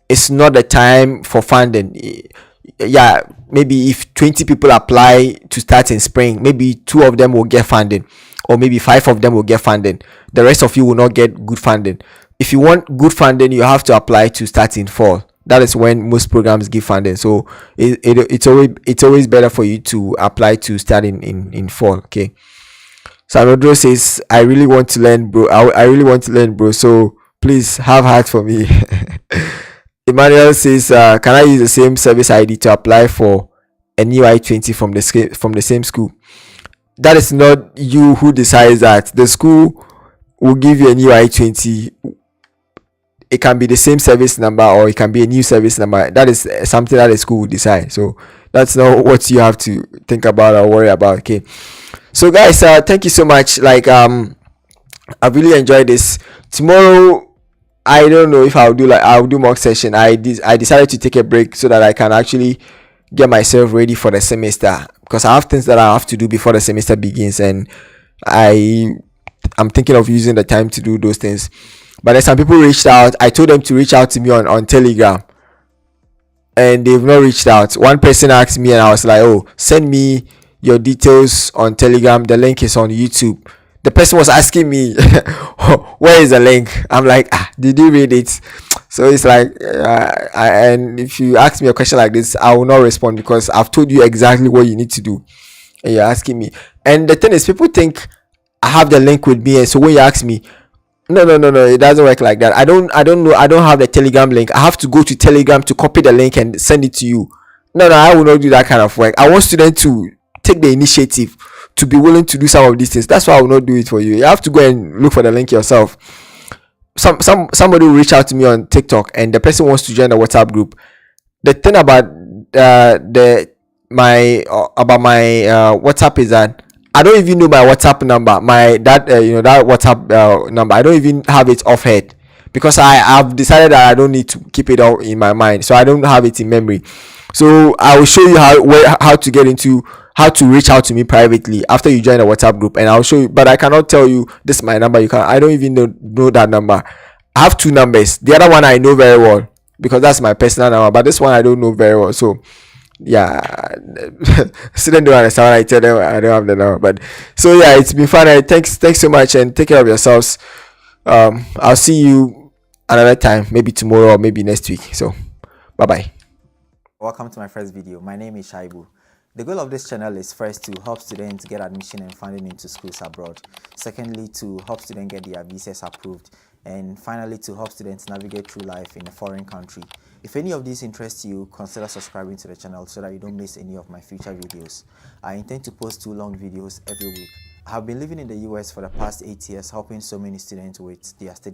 is not the time for funding. Yeah, maybe if 20 people apply to start in spring, maybe two of them will get funding, or maybe five of them will get funding. The rest of you will not get good funding. If you want good funding, you have to apply to start in fall. That is when most programs give funding. So it's always better for you to apply to start in fall. Okay. Salvador says, I really want to learn, bro. I really want to learn, bro. So please have heart for me. Emmanuel says, can I use the same service ID to apply for a new I-20 from the same school? That is not you who decides that. The school will give you a new I-20. It can be the same service number or it can be a new service number. That is something that the school will decide. So that's not what you have to think about or worry about. Okay. So guys, thank you so much. Like I really enjoyed this. Tomorrow I don't know if I'll do mock session. I decided to take a break so that I can actually get myself ready for the semester, because I have things that I have to do before the semester begins, and I'm thinking of using the time to do those things. But then some people reached out. I told them to reach out to me on Telegram, and they've not reached out. One person asked me, and I was like, oh, send me your details on Telegram. The link is on YouTube. The person was asking me, where is the link? I'm like, did you read it? So it's like, and if you ask me a question like this, I will not respond because I've told you exactly what you need to do, and you're asking me. And the thing is, people think I have the link with me, and so when you ask me, no, no, no, no, it doesn't work like that. I don't know. I don't have the Telegram link. I have to go to Telegram to copy the link and send it to you. No, no, I will not do that kind of work. I want students to take the initiative to be willing to do some of these things. That's why I will not do it for you. You have to go and look for the link yourself. Somebody will reach out to me on TikTok, and the person wants to join the WhatsApp group. The thing about my WhatsApp is that I don't even know my WhatsApp number. That WhatsApp number. I don't even have it off head because I've decided that I don't need to keep it all in my mind, so I don't have it in memory. So I will show you how to get into how to reach out to me privately after you join the WhatsApp group, and I'll show you. But I cannot tell you this is my number. I don't even know that number. I have two numbers. The other one I know very well because that's my personal number, but this one I don't know very well. So yeah, students don't understand when I tell them I don't have the number. But so yeah, it's been fun. Thanks so much, and take care of yourselves. I'll see you another time, maybe tomorrow or maybe next week. So bye bye. Welcome to my first video. My name is Shaibu. The goal of this channel is first to help students get admission and funding into schools abroad. Secondly, to help students get their visas approved. And finally, to help students navigate through life in a foreign country. If any of these interests you, consider subscribing to the channel so that you don't miss any of my future videos. I intend to post 2 long videos every week. I have been living in the US for the past 8 years, helping so many students with their study